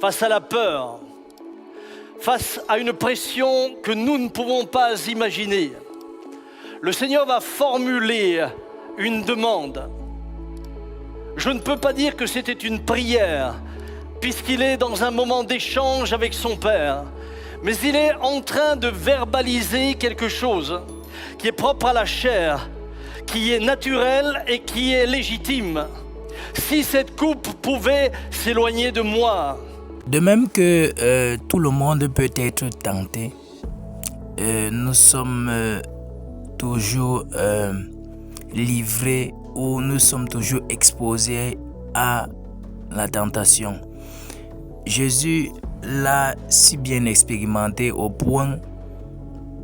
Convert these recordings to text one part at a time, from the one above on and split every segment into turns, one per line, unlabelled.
face à la peur, face à une pression que nous ne pouvons pas imaginer, le Seigneur va formuler une demande. Je ne peux pas dire que c'était une prière, puisqu'il est dans un moment d'échange avec son Père, mais il est en train de verbaliser quelque chose qui est propre à la chair, qui est naturel et qui est légitime. Si cette coupe pouvait s'éloigner de moi.
De même que tout le monde peut être tenté, nous sommes toujours livrés ou nous sommes toujours exposés à la tentation. Jésus l'a si bien expérimenté au point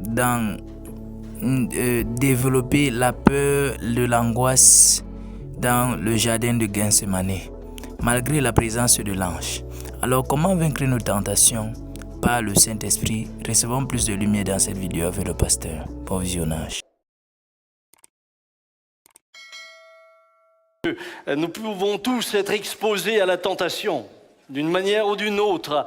d'en développer la peur de l'angoisse dans le jardin de Gethsémane, malgré la présence de l'ange. Alors, comment vaincre nos tentations? Par le Saint-Esprit. Recevons plus de lumière dans cette vidéo avec le pasteur. Bon visionnage.
Nous pouvons tous être exposés à la tentation, d'une manière ou d'une autre.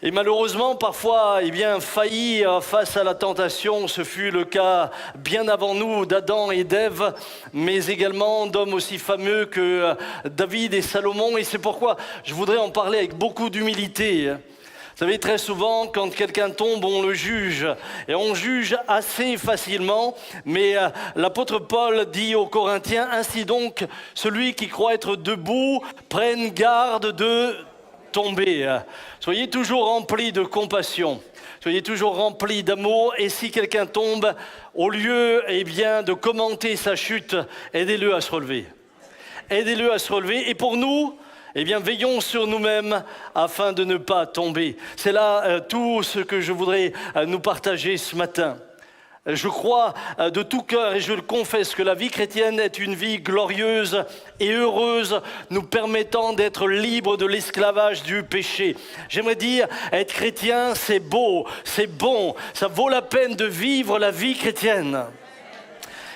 Et malheureusement, parfois, faillir face à la tentation, ce fut le cas bien avant nous d'Adam et d'Ève, mais également d'hommes aussi fameux que David et Salomon. Et c'est pourquoi je voudrais en parler avec beaucoup d'humilité. Vous savez, très souvent, quand quelqu'un tombe, on le juge. Et on juge assez facilement. Mais l'apôtre Paul dit aux Corinthiens, « Ainsi donc, celui qui croit être debout, prenne garde de tomber. » Soyez toujours remplis de compassion. Soyez toujours remplis d'amour. Et si quelqu'un tombe, au lieu de commenter sa chute, aidez-le à se relever. Aidez-le à se relever. Et pour nous, veillons sur nous-mêmes afin de ne pas tomber. C'est là tout ce que je voudrais nous partager ce matin. Je crois de tout cœur et je le confesse que la vie chrétienne est une vie glorieuse et heureuse, nous permettant d'être libres de l'esclavage du péché. J'aimerais dire, être chrétien, c'est beau, c'est bon, ça vaut la peine de vivre la vie chrétienne.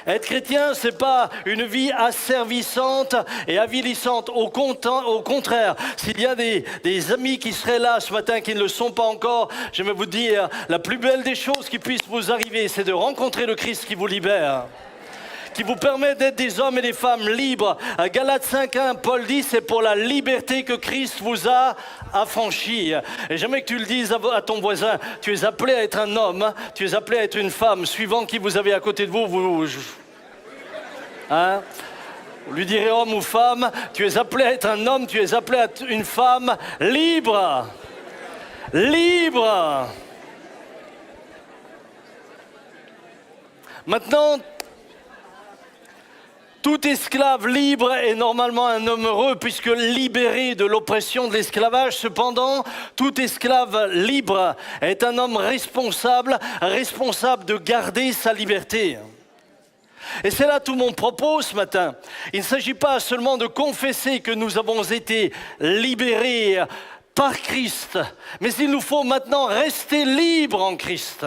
Être chrétien, c'est pas une vie asservissante et avilissante. Au contraire, s'il y a des amis qui seraient là ce matin qui ne le sont pas encore, j'aimerais vous dire, la plus belle des choses qui puissent vous arriver, c'est de rencontrer le Christ qui vous libère, qui vous permet d'être des hommes et des femmes libres. À Galates 5.1, Paul dit, c'est pour la liberté que Christ vous a affranchis. Et j'aimerais que tu le dises à ton voisin, tu es appelé à être un homme, tu es appelé à être une femme, suivant qui vous avez à côté de vous, vous lui direz homme ou femme, tu es appelé à être un homme, tu es appelé à être une femme libre. Libre. Maintenant, tout esclave libre est normalement un homme heureux puisque libéré de l'oppression de l'esclavage. Cependant, tout esclave libre est un homme responsable de garder sa liberté. Et c'est là tout mon propos ce matin. Il ne s'agit pas seulement de confesser que nous avons été libérés par Christ, mais il nous faut maintenant rester libres en Christ.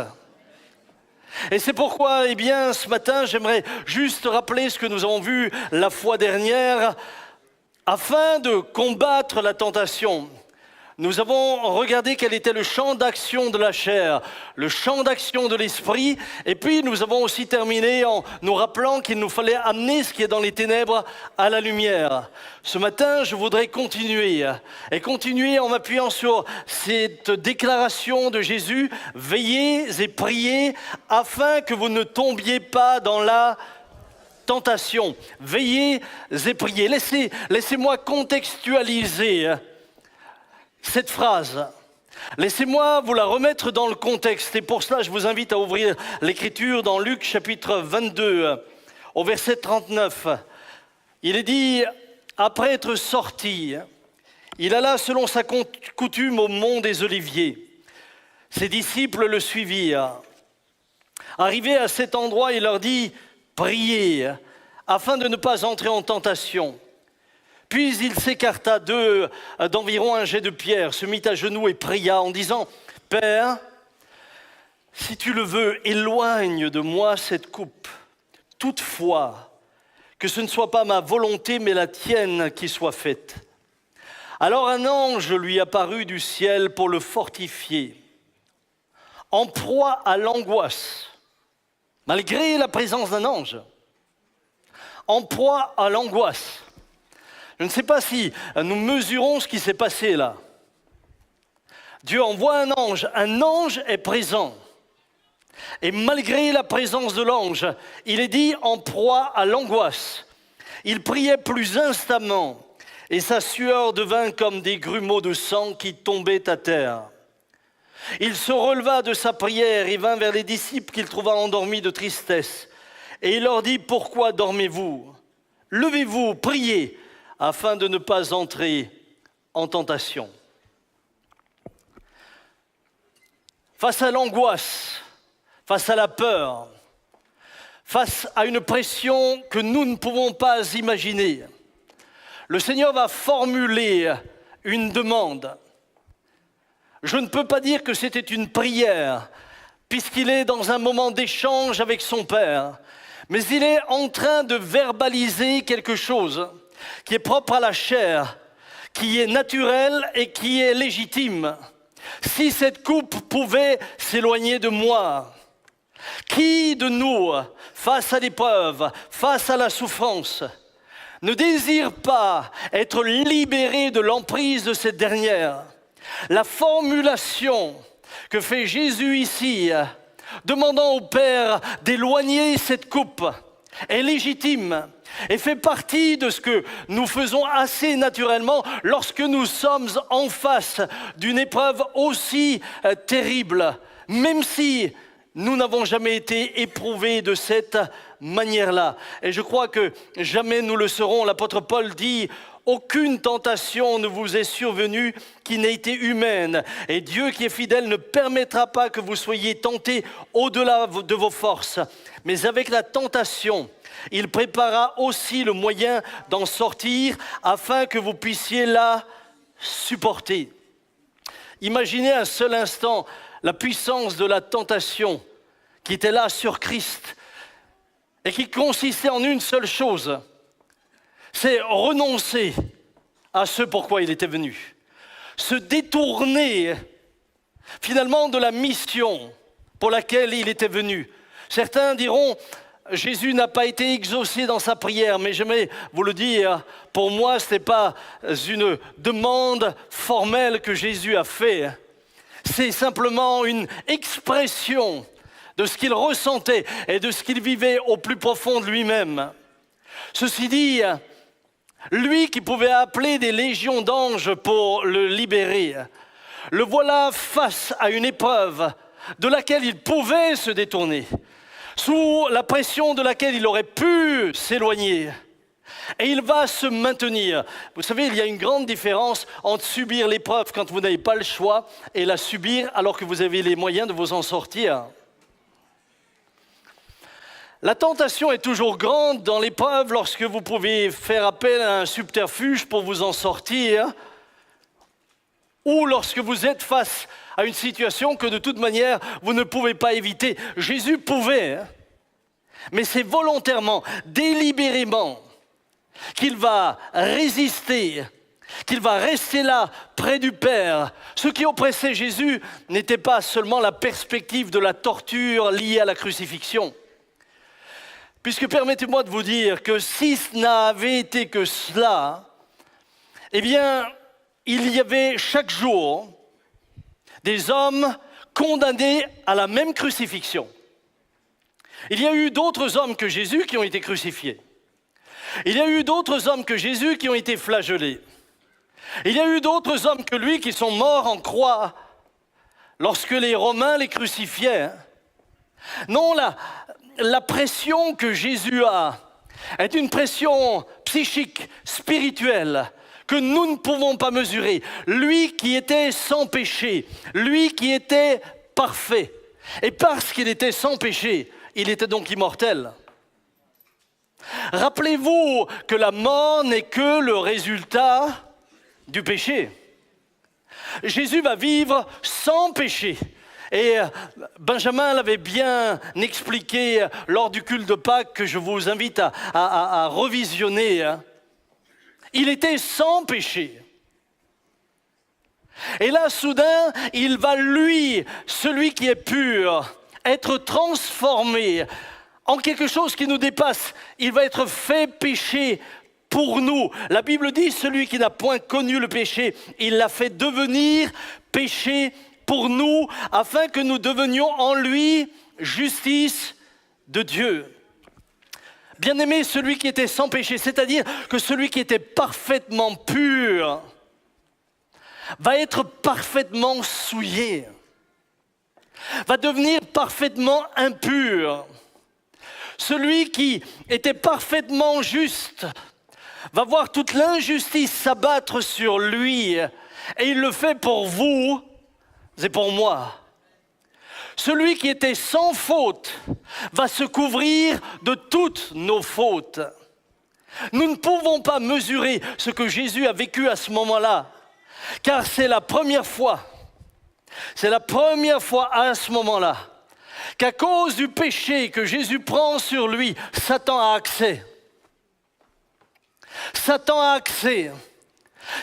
Et c'est pourquoi, ce matin, j'aimerais juste rappeler ce que nous avons vu la fois dernière, afin de combattre la tentation. Nous avons regardé quel était le champ d'action de la chair, le champ d'action de l'esprit, et puis nous avons aussi terminé en nous rappelant qu'il nous fallait amener ce qui est dans les ténèbres à la lumière. Ce matin, je voudrais continuer en m'appuyant sur cette déclaration de Jésus, « Veillez et priez afin que vous ne tombiez pas dans la tentation. » Veillez et priez. Laissez-moi contextualiser cette phrase. Laissez-moi vous la remettre dans le contexte. Et pour cela, je vous invite à ouvrir l'Écriture dans Luc chapitre 22, au verset 39. Il est dit, après être sorti, il alla selon sa coutume au mont des Oliviers. Ses disciples le suivirent. Arrivé à cet endroit, il leur dit, priez, afin de ne pas entrer en tentation. Puis il s'écarta d'eux d'environ un jet de pierre, se mit à genoux et pria en disant, « Père, si tu le veux, éloigne de moi cette coupe. Toutefois, que ce ne soit pas ma volonté, mais la tienne qui soit faite. » Alors un ange lui apparut du ciel pour le fortifier, en proie à l'angoisse, malgré la présence d'un ange, en proie à l'angoisse. Je ne sais pas si nous mesurons ce qui s'est passé là. Dieu envoie un ange est présent. Et malgré la présence de l'ange, il est dit en proie à l'angoisse. Il priait plus instamment, et sa sueur devint comme des grumeaux de sang qui tombaient à terre. Il se releva de sa prière et vint vers les disciples qu'il trouva endormis de tristesse. Et il leur dit, pourquoi dormez-vous? Levez-vous, priez, afin de ne pas entrer en tentation. Face à l'angoisse, face à la peur, face à une pression que nous ne pouvons pas imaginer, le Seigneur va formuler une demande. Je ne peux pas dire que c'était une prière, puisqu'il est dans un moment d'échange avec son Père, mais il est en train de verbaliser quelque chose qui est propre à la chair, qui est naturel et qui est légitime. Si cette coupe pouvait s'éloigner de moi, qui de nous, face à l'épreuve, face à la souffrance, ne désire pas être libéré de l'emprise de cette dernière? La formulation que fait Jésus ici, demandant au Père d'éloigner cette coupe, est légitime et fait partie de ce que nous faisons assez naturellement lorsque nous sommes en face d'une épreuve aussi terrible, même si nous n'avons jamais été éprouvés de cette manière-là. Et je crois que jamais nous le serons. L'apôtre Paul dit « Aucune tentation ne vous est survenue qui n'ait été humaine. Et Dieu qui est fidèle ne permettra pas que vous soyez tentés au-delà de vos forces. Mais avec la tentation, il préparera aussi le moyen d'en sortir afin que vous puissiez la supporter. » Imaginez un seul instant la puissance de la tentation qui était là sur Christ et qui consistait en une seule chose, c'est renoncer à ce pourquoi il était venu, se détourner finalement de la mission pour laquelle il était venu. Certains diront, Jésus n'a pas été exaucé dans sa prière, mais j'aimerais vous le dire, pour moi, ce n'est pas une demande formelle que Jésus a fait. C'est simplement une expression de ce qu'il ressentait et de ce qu'il vivait au plus profond de lui-même. Ceci dit, lui qui pouvait appeler des légions d'anges pour le libérer, le voilà face à une épreuve de laquelle il pouvait se détourner, sous la pression de laquelle il aurait pu s'éloigner. Et il va se maintenir. Vous savez, il y a une grande différence entre subir l'épreuve quand vous n'avez pas le choix et la subir alors que vous avez les moyens de vous en sortir. La tentation est toujours grande dans l'épreuve lorsque vous pouvez faire appel à un subterfuge pour vous en sortir, ou lorsque vous êtes face à une situation que de toute manière vous ne pouvez pas éviter. Jésus pouvait, mais c'est volontairement, délibérément, qu'il va résister, qu'il va rester là, près du Père. Ce qui oppressait Jésus n'était pas seulement la perspective de la torture liée à la crucifixion. Puisque permettez-moi de vous dire que si ce n'avait été que cela, eh bien, il y avait chaque jour des hommes condamnés à la même crucifixion. Il y a eu d'autres hommes que Jésus qui ont été crucifiés. Il y a eu d'autres hommes que Jésus qui ont été flagellés. Il y a eu d'autres hommes que lui qui sont morts en croix lorsque les Romains les crucifiaient. Non, la pression que Jésus a est une pression psychique, spirituelle, que nous ne pouvons pas mesurer. Lui qui était sans péché, lui qui était parfait, et parce qu'il était sans péché, il était donc immortel. Rappelez-vous que la mort n'est que le résultat du péché. Jésus va vivre sans péché. Et Benjamin l'avait bien expliqué lors du culte de Pâques que je vous invite à revisionner. Il était sans péché. Et là, soudain, il va, lui, celui qui est pur, être transformé en quelque chose qui nous dépasse. Il va être fait péché pour nous. La Bible dit, celui qui n'a point connu le péché, il l'a fait devenir péché pour nous, afin que nous devenions en lui justice de Dieu. Bien-aimé, celui qui était sans péché, c'est-à-dire que celui qui était parfaitement pur, va être parfaitement souillé, va devenir parfaitement impur. Celui qui était parfaitement juste va voir toute l'injustice s'abattre sur lui, et il le fait pour vous et pour moi. Celui qui était sans faute va se couvrir de toutes nos fautes. Nous ne pouvons pas mesurer ce que Jésus a vécu à ce moment-là, car c'est la première fois à ce moment-là, qu'à cause du péché que Jésus prend sur lui, Satan a accès. Satan a accès.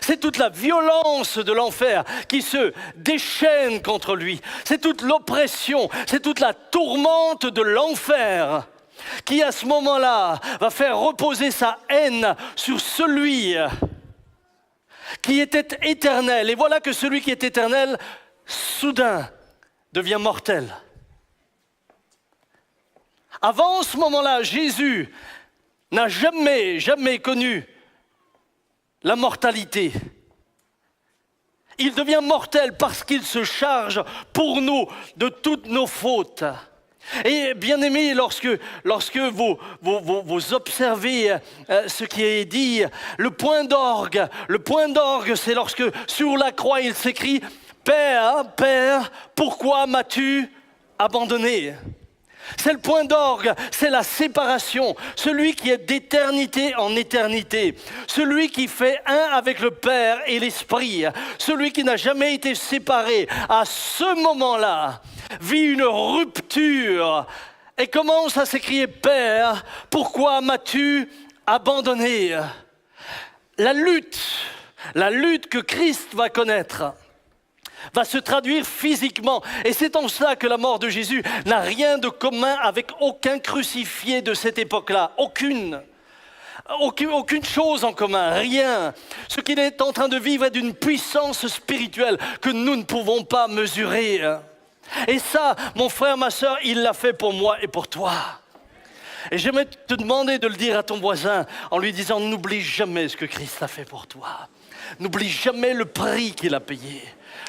C'est toute la violence de l'enfer qui se déchaîne contre lui. C'est toute l'oppression, c'est toute la tourmente de l'enfer qui, à ce moment-là, va faire reposer sa haine sur celui qui était éternel. Et voilà que celui qui est éternel, soudain, devient mortel. Avant ce moment-là, Jésus n'a jamais connu la mortalité. Il devient mortel parce qu'il se charge pour nous de toutes nos fautes. Et bien aimé, lorsque vous observez ce qui est dit, le point d'orgue, c'est lorsque sur la croix il s'écrit « Père, Père, pourquoi m'as-tu abandonné ?» C'est le point d'orgue, c'est la séparation, celui qui est d'éternité en éternité, celui qui fait un avec le Père et l'Esprit, celui qui n'a jamais été séparé, à ce moment-là, vit une rupture et commence à s'écrier « Père, pourquoi m'as-tu abandonné ?» La lutte que Christ va connaître va se traduire physiquement. Et c'est en cela que la mort de Jésus n'a rien de commun avec aucun crucifié de cette époque-là. Aucune chose en commun, rien. Ce qu'il est en train de vivre est d'une puissance spirituelle que nous ne pouvons pas mesurer. Et ça, mon frère, ma soeur, il l'a fait pour moi et pour toi. Et j'aimerais te demander de le dire à ton voisin en lui disant « N'oublie jamais ce que Christ a fait pour toi. N'oublie jamais le prix qu'il a payé.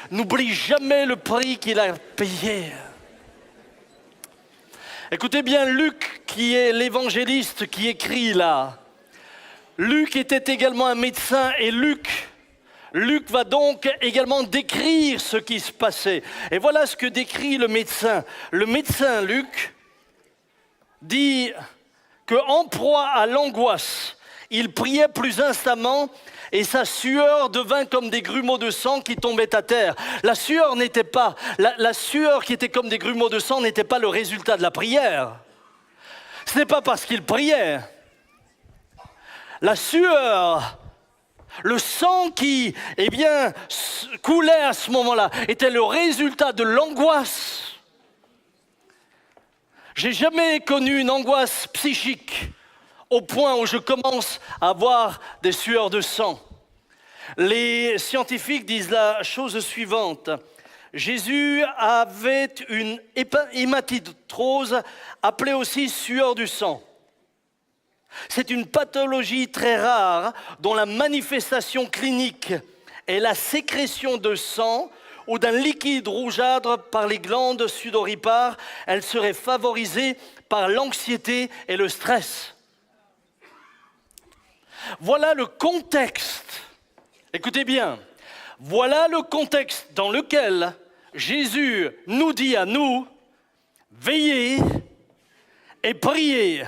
N'oublie jamais le prix qu'il a payé. » Écoutez bien Luc, qui est l'évangéliste qui écrit là. Luc était également un médecin et Luc va donc également décrire ce qui se passait. Et voilà ce que décrit le médecin. Le médecin Luc dit qu'en proie à l'angoisse, il priait plus instamment et sa sueur devint comme des grumeaux de sang qui tombaient à terre. La sueur qui était comme des grumeaux de sang n'était pas le résultat de la prière. Ce n'est pas parce qu'il priait. La sueur, le sang qui, coulait à ce moment-là, était le résultat de l'angoisse. J'ai jamais connu une angoisse psychique au point où je commence à avoir des sueurs de sang. Les scientifiques disent la chose suivante. Jésus avait une hématidrose, appelée aussi sueur du sang. C'est une pathologie très rare dont la manifestation clinique est la sécrétion de sang ou d'un liquide rougeâtre par les glandes sudoripares. Elle serait favorisée par l'anxiété et le stress. Voilà le contexte, écoutez bien, voilà le contexte dans lequel Jésus nous dit à nous, veillez et priez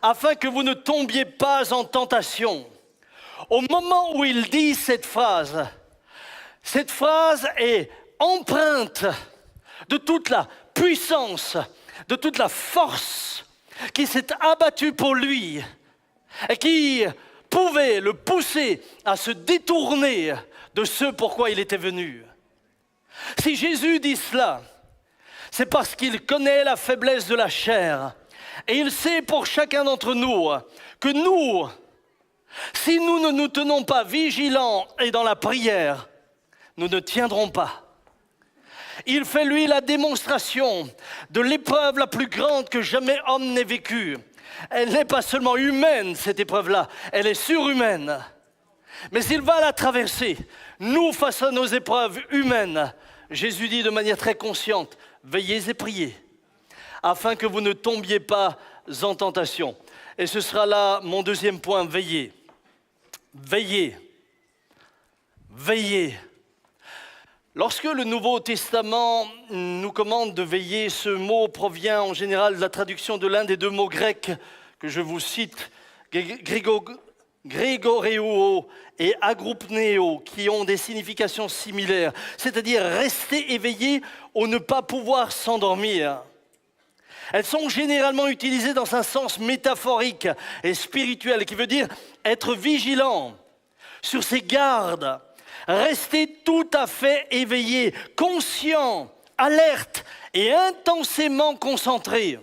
afin que vous ne tombiez pas en tentation. Au moment où il dit cette phrase est empreinte de toute la puissance, de toute la force qui s'est abattue pour lui et qui pouvait le pousser à se détourner de ce pourquoi il était venu. Si Jésus dit cela, c'est parce qu'il connaît la faiblesse de la chair. Et il sait pour chacun d'entre nous que nous, si nous ne nous tenons pas vigilants et dans la prière, nous ne tiendrons pas. Il fait lui la démonstration de l'épreuve la plus grande que jamais homme n'ait vécue. Elle n'est pas seulement humaine, cette épreuve-là, elle est surhumaine. Mais il va la traverser. Nous, face à nos épreuves humaines, Jésus dit de manière très consciente, veillez et priez, afin que vous ne tombiez pas en tentation. Et ce sera là mon deuxième point, veillez. Veillez. Veillez. Lorsque le Nouveau Testament nous commande de veiller, ce mot provient en général de la traduction de l'un des deux mots grecs que je vous cite, grégoreo et agroupneo, qui ont des significations similaires, c'est-à-dire rester éveillé ou ne pas pouvoir s'endormir. Elles sont généralement utilisées dans un sens métaphorique et spirituel, qui veut dire être vigilant, sur ses gardes, rester tout à fait éveillé, conscient, alerte et intensément concentré.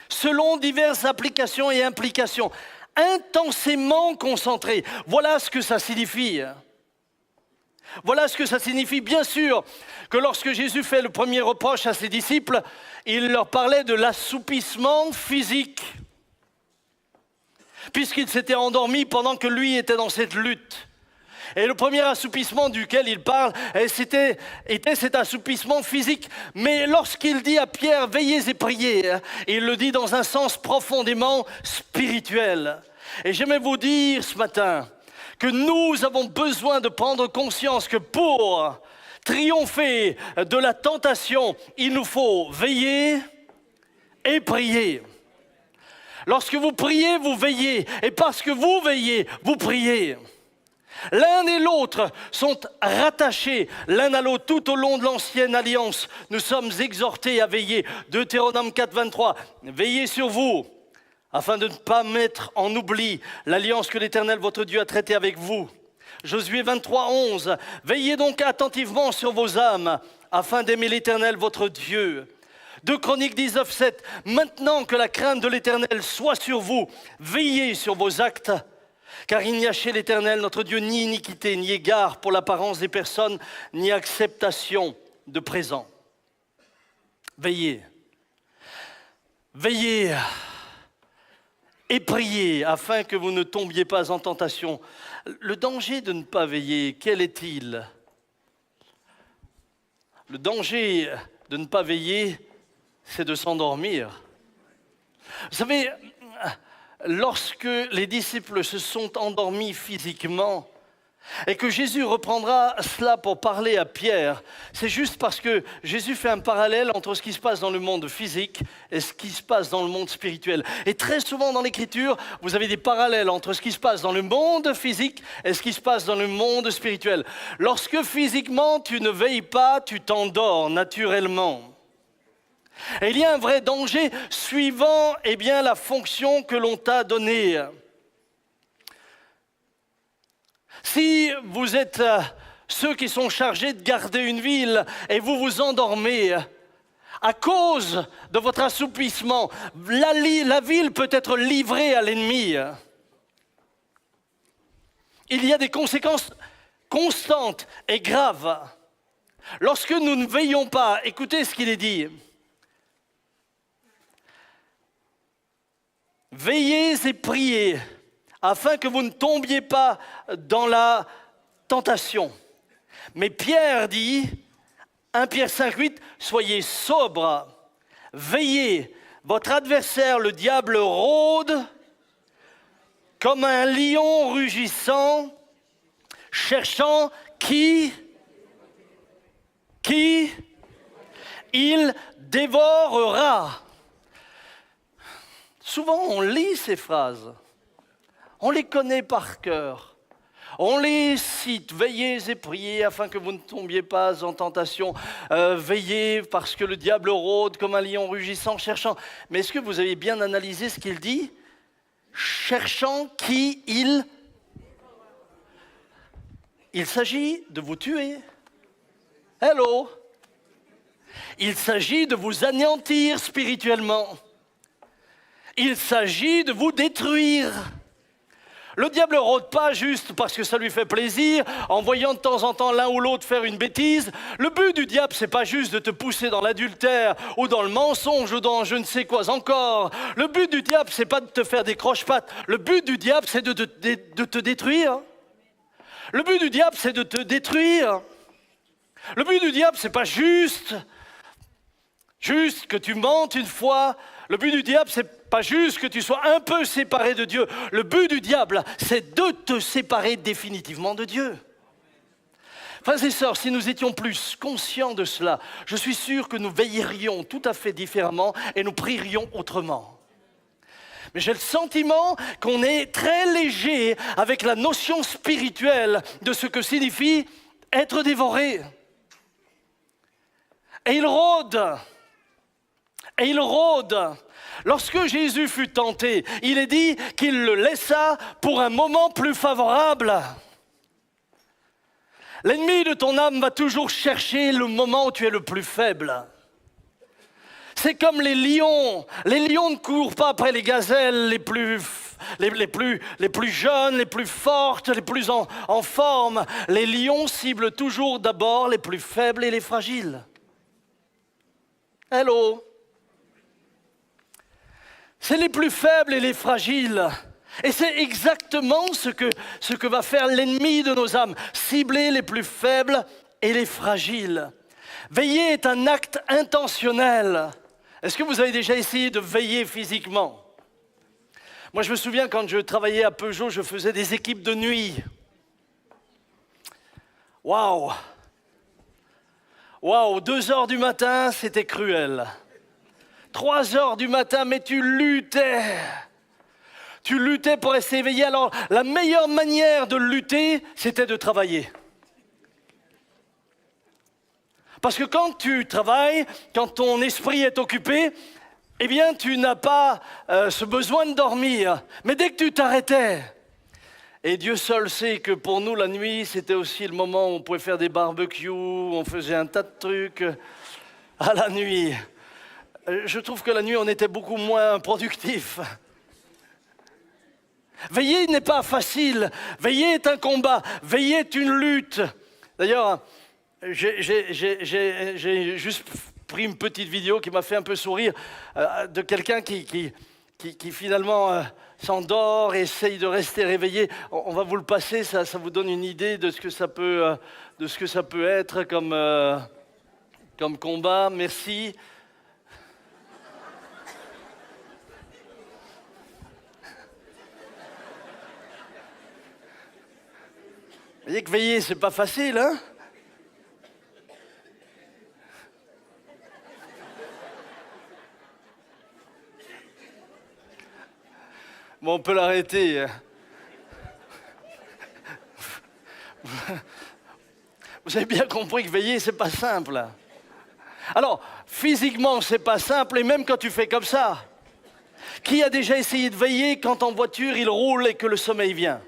Selon diverses applications et implications, intensément concentré, voilà ce que ça signifie. Voilà ce que ça signifie. Bien sûr que lorsque Jésus fait le premier reproche à ses disciples, il leur parlait de l'assoupissement physique, puisqu'il s'était endormi pendant que lui était dans cette lutte. Et le premier assoupissement duquel il parle, était cet assoupissement physique. Mais lorsqu'il dit à Pierre, veillez et priez, il le dit dans un sens profondément spirituel. Et j'aimerais vous dire ce matin que nous avons besoin de prendre conscience que pour triompher de la tentation, il nous faut veiller et prier. Lorsque vous priez, vous veillez. Et parce que vous veillez, vous priez. L'un et l'autre sont rattachés l'un à l'autre tout au long de l'ancienne alliance. Nous sommes exhortés à veiller. Deutéronome 4, 23. Veillez sur vous, afin de ne pas mettre en oubli l'alliance que l'Éternel votre Dieu a traitée avec vous. Josué 23, 11. Veillez donc attentivement sur vos âmes, afin d'aimer l'Éternel votre Dieu. 2 Chroniques 19, 7. Maintenant que la crainte de l'Éternel soit sur vous, veillez sur vos actes, car il n'y a chez l'Éternel notre Dieu ni iniquité, ni égard pour l'apparence des personnes, ni acceptation de présent. Veillez. Veillez et priez afin que vous ne tombiez pas en tentation. Le danger de ne pas veiller, quel est-il? Le danger de ne pas veiller, c'est de s'endormir. Vous savez, lorsque les disciples se sont endormis physiquement et que Jésus reprendra cela pour parler à Pierre, c'est juste parce que Jésus fait un parallèle entre ce qui se passe dans le monde physique et ce qui se passe dans le monde spirituel. Et très souvent dans l'Écriture, vous avez des parallèles entre ce qui se passe dans le monde physique et ce qui se passe dans le monde spirituel. Lorsque physiquement tu ne veilles pas, tu t'endors naturellement. Et il y a un vrai danger suivant la fonction que l'on t'a donnée. Si vous êtes ceux qui sont chargés de garder une ville et vous vous endormez, à cause de votre assoupissement, la ville peut être livrée à l'ennemi. Il y a des conséquences constantes et graves. Lorsque nous ne veillons pas, écoutez ce qu'il est dit. Veillez et priez, afin que vous ne tombiez pas dans la tentation. Mais Pierre dit, 1 Pierre 5, 8, soyez sobres, veillez, votre adversaire, le diable, rôde comme un lion rugissant, cherchant qui il dévorera. Souvent, on lit ces phrases, on les connaît par cœur, on les cite, veillez et priez afin que vous ne tombiez pas en tentation, veillez parce que le diable rôde comme un lion rugissant, cherchant. Mais est-ce que vous avez bien analysé ce qu'il dit? Cherchant qui il il s'agit de vous tuer. Hello. Il s'agit de vous anéantir spirituellement. Il s'agit de vous détruire. Le diable ne rôde pas juste parce que ça lui fait plaisir, en voyant de temps en temps l'un ou l'autre faire une bêtise. Le but du diable, c'est pas juste de te pousser dans l'adultère ou dans le mensonge ou dans je ne sais quoi encore. Le but du diable, c'est pas de te faire des croche-pattes. Le but du diable, c'est de te détruire. Le but du diable, c'est de te détruire. Le but du diable, c'est pas juste que tu mentes une fois. Le but du diable, c'est pas juste que tu sois un peu séparé de Dieu. Le but du diable, c'est de te séparer définitivement de Dieu. Frères et sœurs, si nous étions plus conscients de cela, je suis sûr que nous veillerions tout à fait différemment et nous prierions autrement. Mais j'ai le sentiment qu'on est très léger avec la notion spirituelle de ce que signifie être dévoré. Et il rôde. Et il rôde. Lorsque Jésus fut tenté, il est dit qu'il le laissa pour un moment plus favorable. L'ennemi de ton âme va toujours chercher le moment où tu es le plus faible. C'est comme les lions. Les lions ne courent pas après les gazelles les plus jeunes, les plus fortes, les plus en forme. Les lions ciblent toujours d'abord les plus faibles et les fragiles. Hello. C'est les plus faibles et les fragiles. Et c'est exactement ce que va faire l'ennemi de nos âmes. Cibler les plus faibles et les fragiles. Veiller est un acte intentionnel. Est-ce que vous avez déjà essayé de veiller physiquement? Moi, je me souviens quand je travaillais à Peugeot, je faisais des équipes de nuit. Waouh! Waouh, 2 heures du matin, c'était cruel. 3 heures du matin, mais tu luttais. Tu luttais pour rester éveillé. Alors, la meilleure manière de lutter, c'était de travailler. Parce que quand tu travailles, quand ton esprit est occupé, eh bien, tu n'as pas ce besoin de dormir. Mais dès que tu t'arrêtais, et Dieu seul sait que pour nous, la nuit, c'était aussi le moment où on pouvait faire des barbecues, où on faisait un tas de trucs à la nuit. Je trouve que la nuit, on était beaucoup moins productif. Veiller n'est pas facile. Veiller est un combat. Veiller est une lutte. D'ailleurs, j'ai juste pris une petite vidéo qui m'a fait un peu sourire de quelqu'un qui finalement s'endort et essaye de rester réveillé. On va vous le passer, ça vous donne une idée de ce que ça peut être comme combat. Merci. Vous voyez que veiller, c'est pas facile, hein? Bon, on peut l'arrêter. Vous avez bien compris que veiller, c'est pas simple. Alors, physiquement, c'est pas simple, et même quand tu fais comme ça. Qui a déjà essayé de veiller quand en voiture, il roule et que le sommeil vient?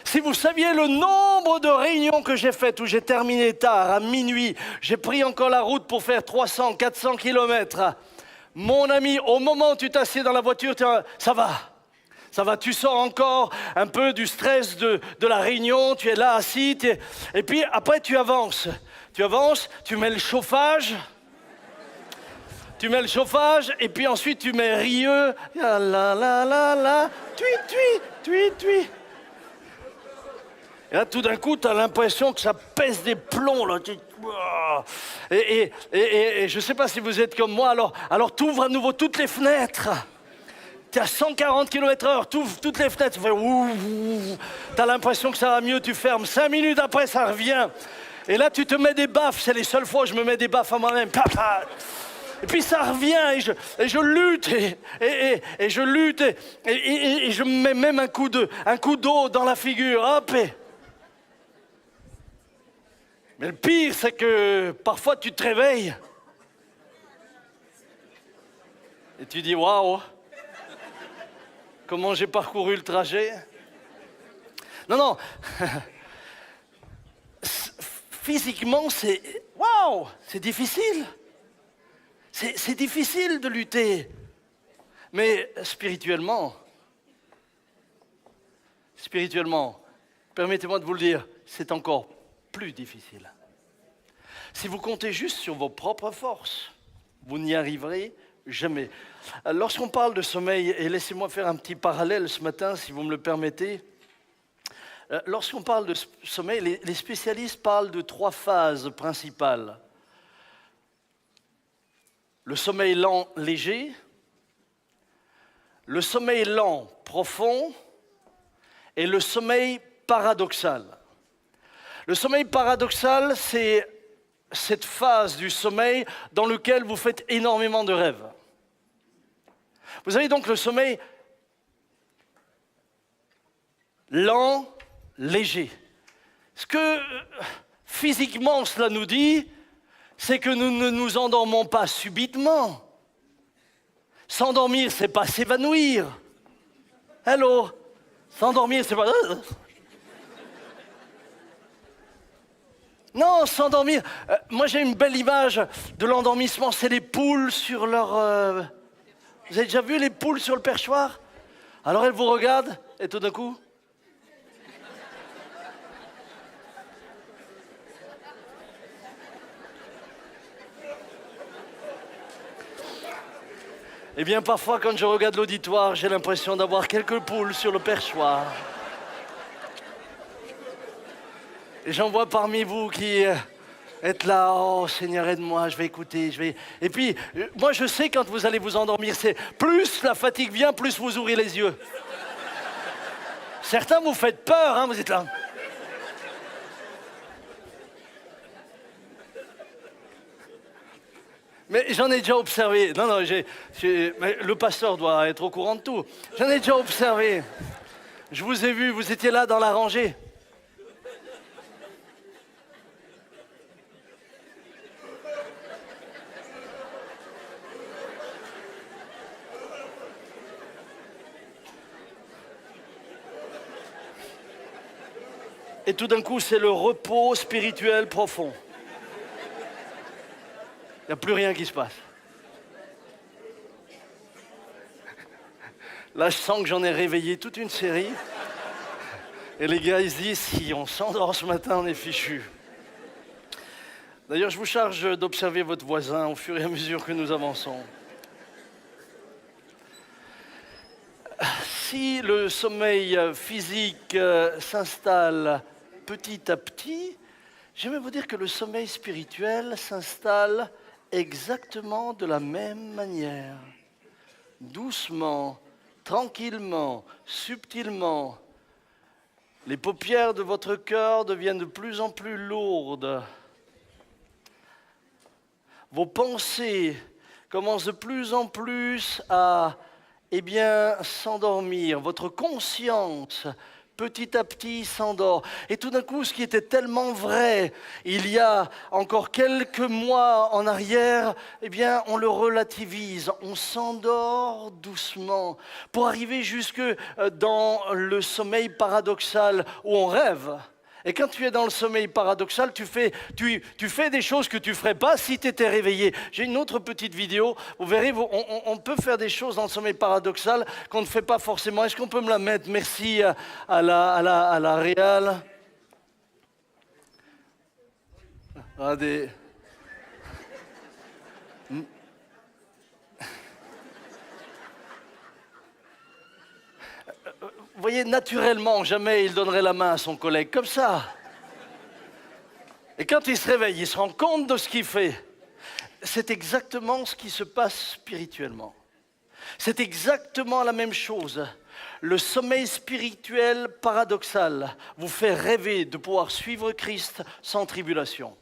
Si vous saviez le nombre de réunions que j'ai faites où j'ai terminé tard, à minuit, j'ai pris encore la route pour faire 300, 400 kilomètres. Mon ami, au moment où tu t'assieds dans la voiture, ça va, tu sors encore un peu du stress de la réunion, tu es là assis, et puis après tu avances, tu mets le chauffage, et puis ensuite tu mets rieux, la la la la, tui. Et là, tout d'un coup, tu as l'impression que ça pèse des plombs. Là. Et je ne sais pas si vous êtes comme moi, alors tu ouvres à nouveau toutes les fenêtres. Tu es à 140 km/h, tu ouvres toutes les fenêtres. Tu as l'impression que ça va mieux, tu fermes. 5 minutes après, ça revient. Et là, tu te mets des baffes. C'est les seules fois où je me mets des baffes à moi-même. Et puis ça revient, et je lutte, et je lutte, et je me mets même un coup d'eau dans la figure. Hop, mais le pire, c'est que parfois tu te réveilles et tu dis waouh, comment j'ai parcouru le trajet. Non, physiquement, c'est... Waouh! C'est difficile. C'est difficile de lutter. Mais spirituellement, permettez-moi de vous le dire, c'est encore plus difficile. Si vous comptez juste sur vos propres forces, vous n'y arriverez jamais. Lorsqu'on parle de sommeil, et laissez-moi faire un petit parallèle ce matin, si vous me le permettez. Lorsqu'on parle de sommeil, les spécialistes parlent de 3 phases principales. Le sommeil lent léger, le sommeil lent profond et le sommeil paradoxal. Le sommeil paradoxal, c'est cette phase du sommeil dans laquelle vous faites énormément de rêves. Vous avez donc le sommeil lent, léger. Ce que physiquement cela nous dit, c'est que nous ne nous endormons pas subitement. S'endormir, c'est pas s'évanouir. Hello, s'endormir, c'est pas... Non, s'endormir. Moi, j'ai une belle image de l'endormissement. C'est les poules sur leur... Vous avez déjà vu les poules sur le perchoir? Alors elles vous regardent et tout d'un coup... Eh bien, parfois, quand je regarde l'auditoire, j'ai l'impression d'avoir quelques poules sur le perchoir. Et j'en vois parmi vous qui êtes là, oh Seigneur, aide-moi, je vais écouter, Et puis, moi, je sais quand vous allez vous endormir, c'est plus la fatigue vient, plus vous ouvrez les yeux. Certains vous faites peur, hein, vous êtes là. Mais j'en ai déjà observé. Non, mais le pasteur doit être au courant de tout. J'en ai déjà observé. Je vous ai vu, vous étiez là dans la rangée. Et tout d'un coup, c'est le repos spirituel profond. Il n'y a plus rien qui se passe. Là, je sens que j'en ai réveillé toute une série. Et les gars, ils se disent, si on s'endort ce matin, on est fichu. D'ailleurs, je vous charge d'observer votre voisin au fur et à mesure que nous avançons. Si le sommeil physique s'installe petit à petit, j'aimerais vous dire que le sommeil spirituel s'installe exactement de la même manière. Doucement, tranquillement, subtilement. Les paupières de votre cœur deviennent de plus en plus lourdes. Vos pensées commencent de plus en plus à, s'endormir. Votre conscience, petit à petit, s'endort. Et tout d'un coup, ce qui était tellement vrai, il y a encore quelques mois en arrière, on le relativise. On s'endort doucement pour arriver jusque dans le sommeil paradoxal où on rêve. Et quand tu es dans le sommeil paradoxal, tu fais des choses que tu ne ferais pas si tu étais réveillé. J'ai une autre petite vidéo. Vous verrez, on peut faire des choses dans le sommeil paradoxal qu'on ne fait pas forcément. Est-ce qu'on peut me la mettre? Merci à la réal. Regardez. Vous voyez, naturellement, jamais il donnerait la main à son collègue comme ça. Et quand il se réveille, il se rend compte de ce qu'il fait. C'est exactement ce qui se passe spirituellement. C'est exactement la même chose. Le sommeil spirituel paradoxal vous fait rêver de pouvoir suivre Christ sans tribulation.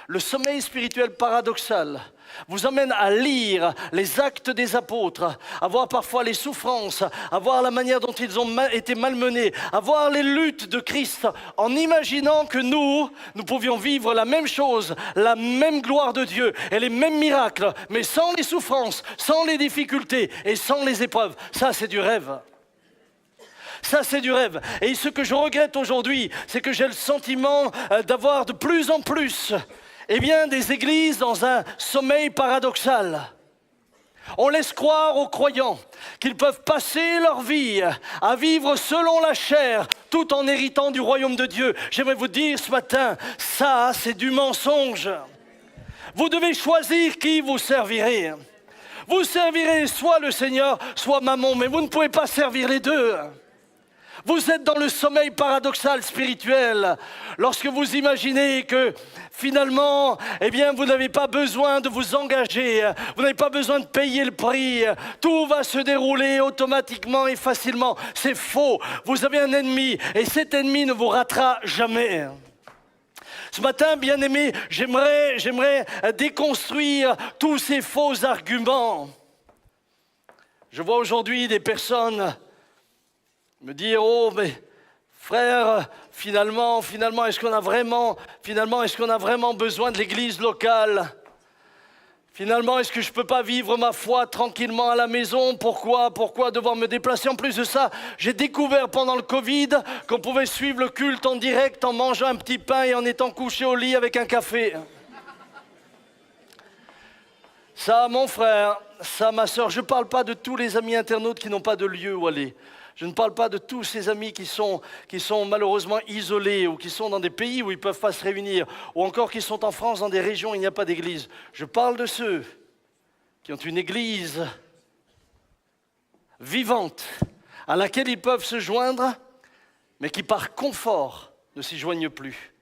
Le sommeil spirituel paradoxal vous amène à lire les actes des apôtres, à voir parfois les souffrances, à voir la manière dont ils ont été malmenés, à voir les luttes de Christ, en imaginant que nous pouvions vivre la même chose, la même gloire de Dieu et les mêmes miracles, mais sans les souffrances, sans les difficultés et sans les épreuves. Ça, c'est du rêve. Ça, c'est du rêve. Et ce que je regrette aujourd'hui, c'est que j'ai le sentiment d'avoir de plus en plus des églises dans un sommeil paradoxal. On laisse croire aux croyants qu'ils peuvent passer leur vie à vivre selon la chair, tout en héritant du royaume de Dieu. J'aimerais vous dire ce matin, ça, c'est du mensonge. Vous devez choisir qui vous servirez. Vous servirez soit le Seigneur, soit Mammon, mais vous ne pouvez pas servir les deux. Vous êtes dans le sommeil paradoxal spirituel lorsque vous imaginez que finalement, vous n'avez pas besoin de vous engager, vous n'avez pas besoin de payer le prix, tout va se dérouler automatiquement et facilement. C'est faux, vous avez un ennemi et cet ennemi ne vous ratera jamais. Ce matin, bien-aimés, j'aimerais déconstruire tous ces faux arguments. Je vois aujourd'hui des personnes me dire, oh mais frère, finalement, est-ce qu'on a vraiment besoin de l'église locale? Finalement, est-ce que je ne peux pas vivre ma foi tranquillement à la maison? Pourquoi devoir me déplacer? En plus de ça, j'ai découvert pendant le Covid qu'on pouvait suivre le culte en direct en mangeant un petit pain et en étant couché au lit avec un café. Ça, mon frère, ça, ma soeur, je ne parle pas de tous les amis internautes qui n'ont pas de lieu où aller. Je ne parle pas de tous ces amis qui sont malheureusement isolés ou qui sont dans des pays où ils ne peuvent pas se réunir ou encore qui sont en France dans des régions où il n'y a pas d'église. Je parle de ceux qui ont une église vivante à laquelle ils peuvent se joindre mais qui par confort ne s'y joignent plus.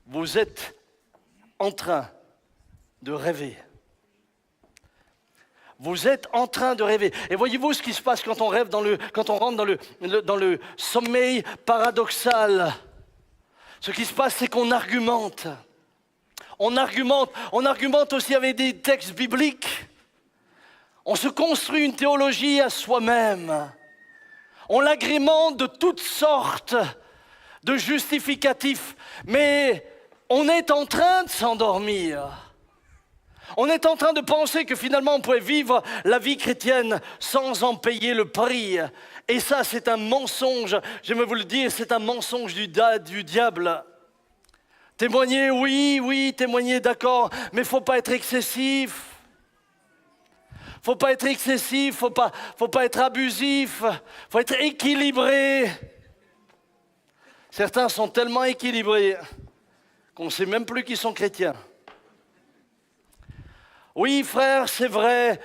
Vous êtes en train de rêver. Vous êtes en train de rêver. Et voyez-vous ce qui se passe quand on rêve, quand on rentre dans le sommeil paradoxal. Ce qui se passe, c'est qu'on argumente. On argumente aussi avec des textes bibliques. On se construit une théologie à soi-même. On l'agrémente de toutes sortes de justificatifs. Mais on est en train de s'endormir. On est en train de penser que finalement on pouvait vivre la vie chrétienne sans en payer le prix. Et ça, c'est un mensonge, j'aimerais vous le dire, c'est un mensonge du diable. Témoigner, oui, témoigner, d'accord, mais il ne faut pas être excessif. Faut pas être excessif, faut pas être abusif, faut être équilibré. Certains sont tellement équilibrés qu'on ne sait même plus qu'ils sont chrétiens. Oui, frère, c'est vrai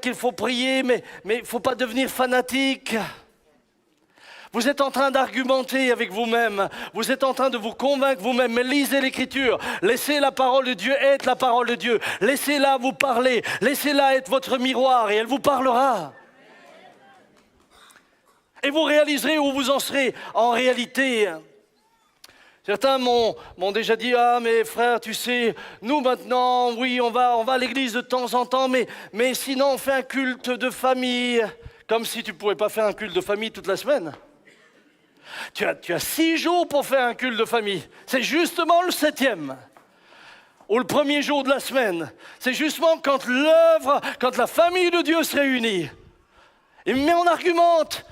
qu'il faut prier, mais il ne faut pas devenir fanatique. Vous êtes en train d'argumenter avec vous-même, vous êtes en train de vous convaincre vous-même, mais lisez l'Écriture, laissez la parole de Dieu être la parole de Dieu, laissez-la vous parler, laissez-la être votre miroir et elle vous parlera. Et vous réaliserez où vous en serez en réalité. Certains m'ont déjà dit, ah mais frère, tu sais, nous maintenant, oui, on va à l'église de temps en temps, mais sinon on fait un culte de famille. Comme si tu ne pouvais pas faire un culte de famille toute la semaine. Tu as 6 jours pour faire un culte de famille. C'est justement le 7e. Ou le premier jour de la semaine. C'est justement quand la famille de Dieu se réunit. Mais on argumente.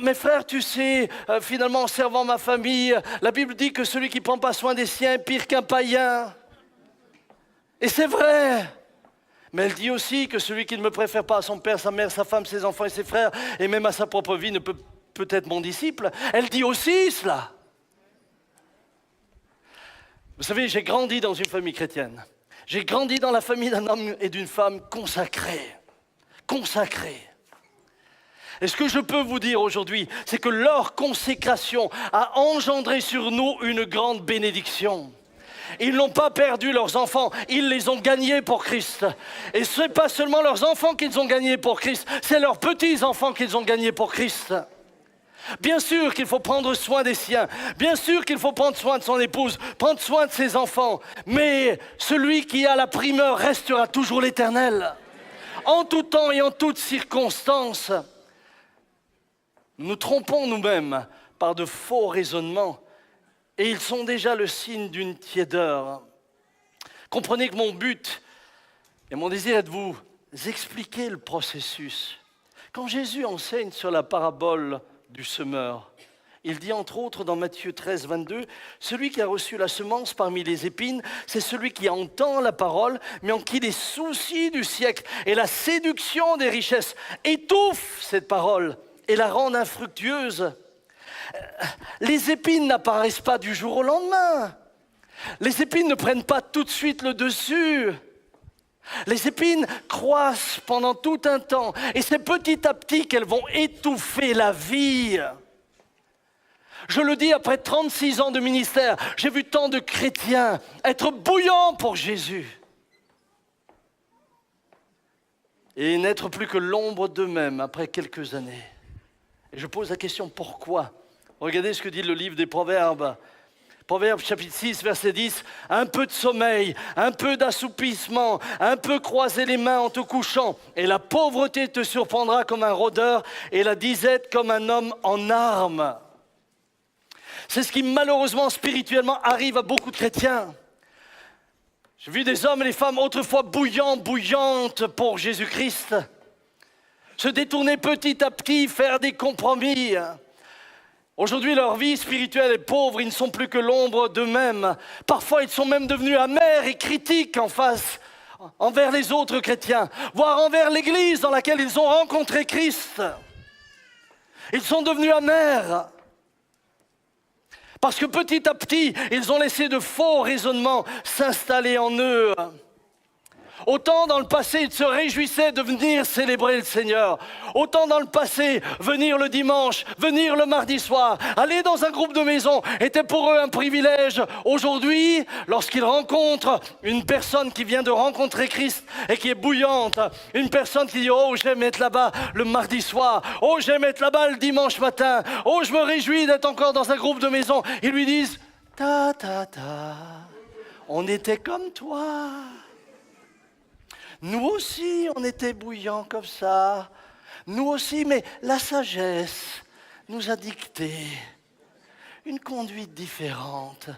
Mais frère, tu sais, finalement en servant ma famille, la Bible dit que celui qui ne prend pas soin des siens est pire qu'un païen. Et c'est vrai. Mais elle dit aussi que celui qui ne me préfère pas à son père, sa mère, sa femme, ses enfants et ses frères, et même à sa propre vie, ne peut être mon disciple. Elle dit aussi cela. Vous savez, j'ai grandi dans une famille chrétienne. J'ai grandi dans la famille d'un homme et d'une femme consacrés. Consacrés. Et ce que je peux vous dire aujourd'hui, c'est que leur consécration a engendré sur nous une grande bénédiction. Ils n'ont pas perdu leurs enfants, ils les ont gagnés pour Christ. Et ce n'est pas seulement leurs enfants qu'ils ont gagnés pour Christ, c'est leurs petits-enfants qu'ils ont gagnés pour Christ. Bien sûr qu'il faut prendre soin des siens, bien sûr qu'il faut prendre soin de son épouse, prendre soin de ses enfants, mais celui qui a la primeur restera toujours l'Éternel. En tout temps et en toutes circonstances. Nous nous trompons nous-mêmes par de faux raisonnements et ils sont déjà le signe d'une tiédeur. Comprenez que mon but et mon désir est de vous expliquer le processus. Quand Jésus enseigne sur la parabole du semeur. Il dit entre autres dans Matthieu 13, 22, « Celui qui a reçu la semence parmi les épines, c'est celui qui entend la parole, mais en qui les soucis du siècle et la séduction des richesses étouffent cette parole et la rendent infructueuse. » Les épines n'apparaissent pas du jour au lendemain. Les épines ne prennent pas tout de suite le dessus. Les épines croissent pendant tout un temps et c'est petit à petit qu'elles vont étouffer la vie. Je le dis après 36 ans de ministère, j'ai vu tant de chrétiens être bouillants pour Jésus et n'être plus que l'ombre d'eux-mêmes après quelques années. Et je pose la question, pourquoi ? Regardez ce que dit le livre des Proverbes. Proverbes chapitre 6, verset 10, « Un peu de sommeil, un peu d'assoupissement, un peu croiser les mains en te couchant, et la pauvreté te surprendra comme un rôdeur, et la disette comme un homme en armes. » C'est ce qui malheureusement spirituellement arrive à beaucoup de chrétiens. J'ai vu des hommes et des femmes autrefois bouillants, bouillantes pour Jésus-Christ, se détourner petit à petit, faire des compromis. Aujourd'hui, leur vie spirituelle est pauvre, ils ne sont plus que l'ombre d'eux-mêmes. Parfois, ils sont même devenus amers et critiques envers les autres chrétiens, voire envers l'Église dans laquelle ils ont rencontré Christ. Ils sont devenus amers. Parce que petit à petit, ils ont laissé de faux raisonnements s'installer en eux. Autant dans le passé, ils se réjouissaient de venir célébrer le Seigneur. Autant dans le passé, venir le dimanche, venir le mardi soir, aller dans un groupe de maison était pour eux un privilège. Aujourd'hui, lorsqu'ils rencontrent une personne qui vient de rencontrer Christ et qui est bouillante, une personne qui dit « Oh, j'aime être là-bas le mardi soir. Oh, j'aime être là-bas le dimanche matin. Oh, je me réjouis d'être encore dans un groupe de maison. » Ils lui disent « Ta, ta, ta, on était comme toi. » Nous aussi, on était bouillants comme ça. Nous aussi, mais la sagesse nous a dicté une conduite différente.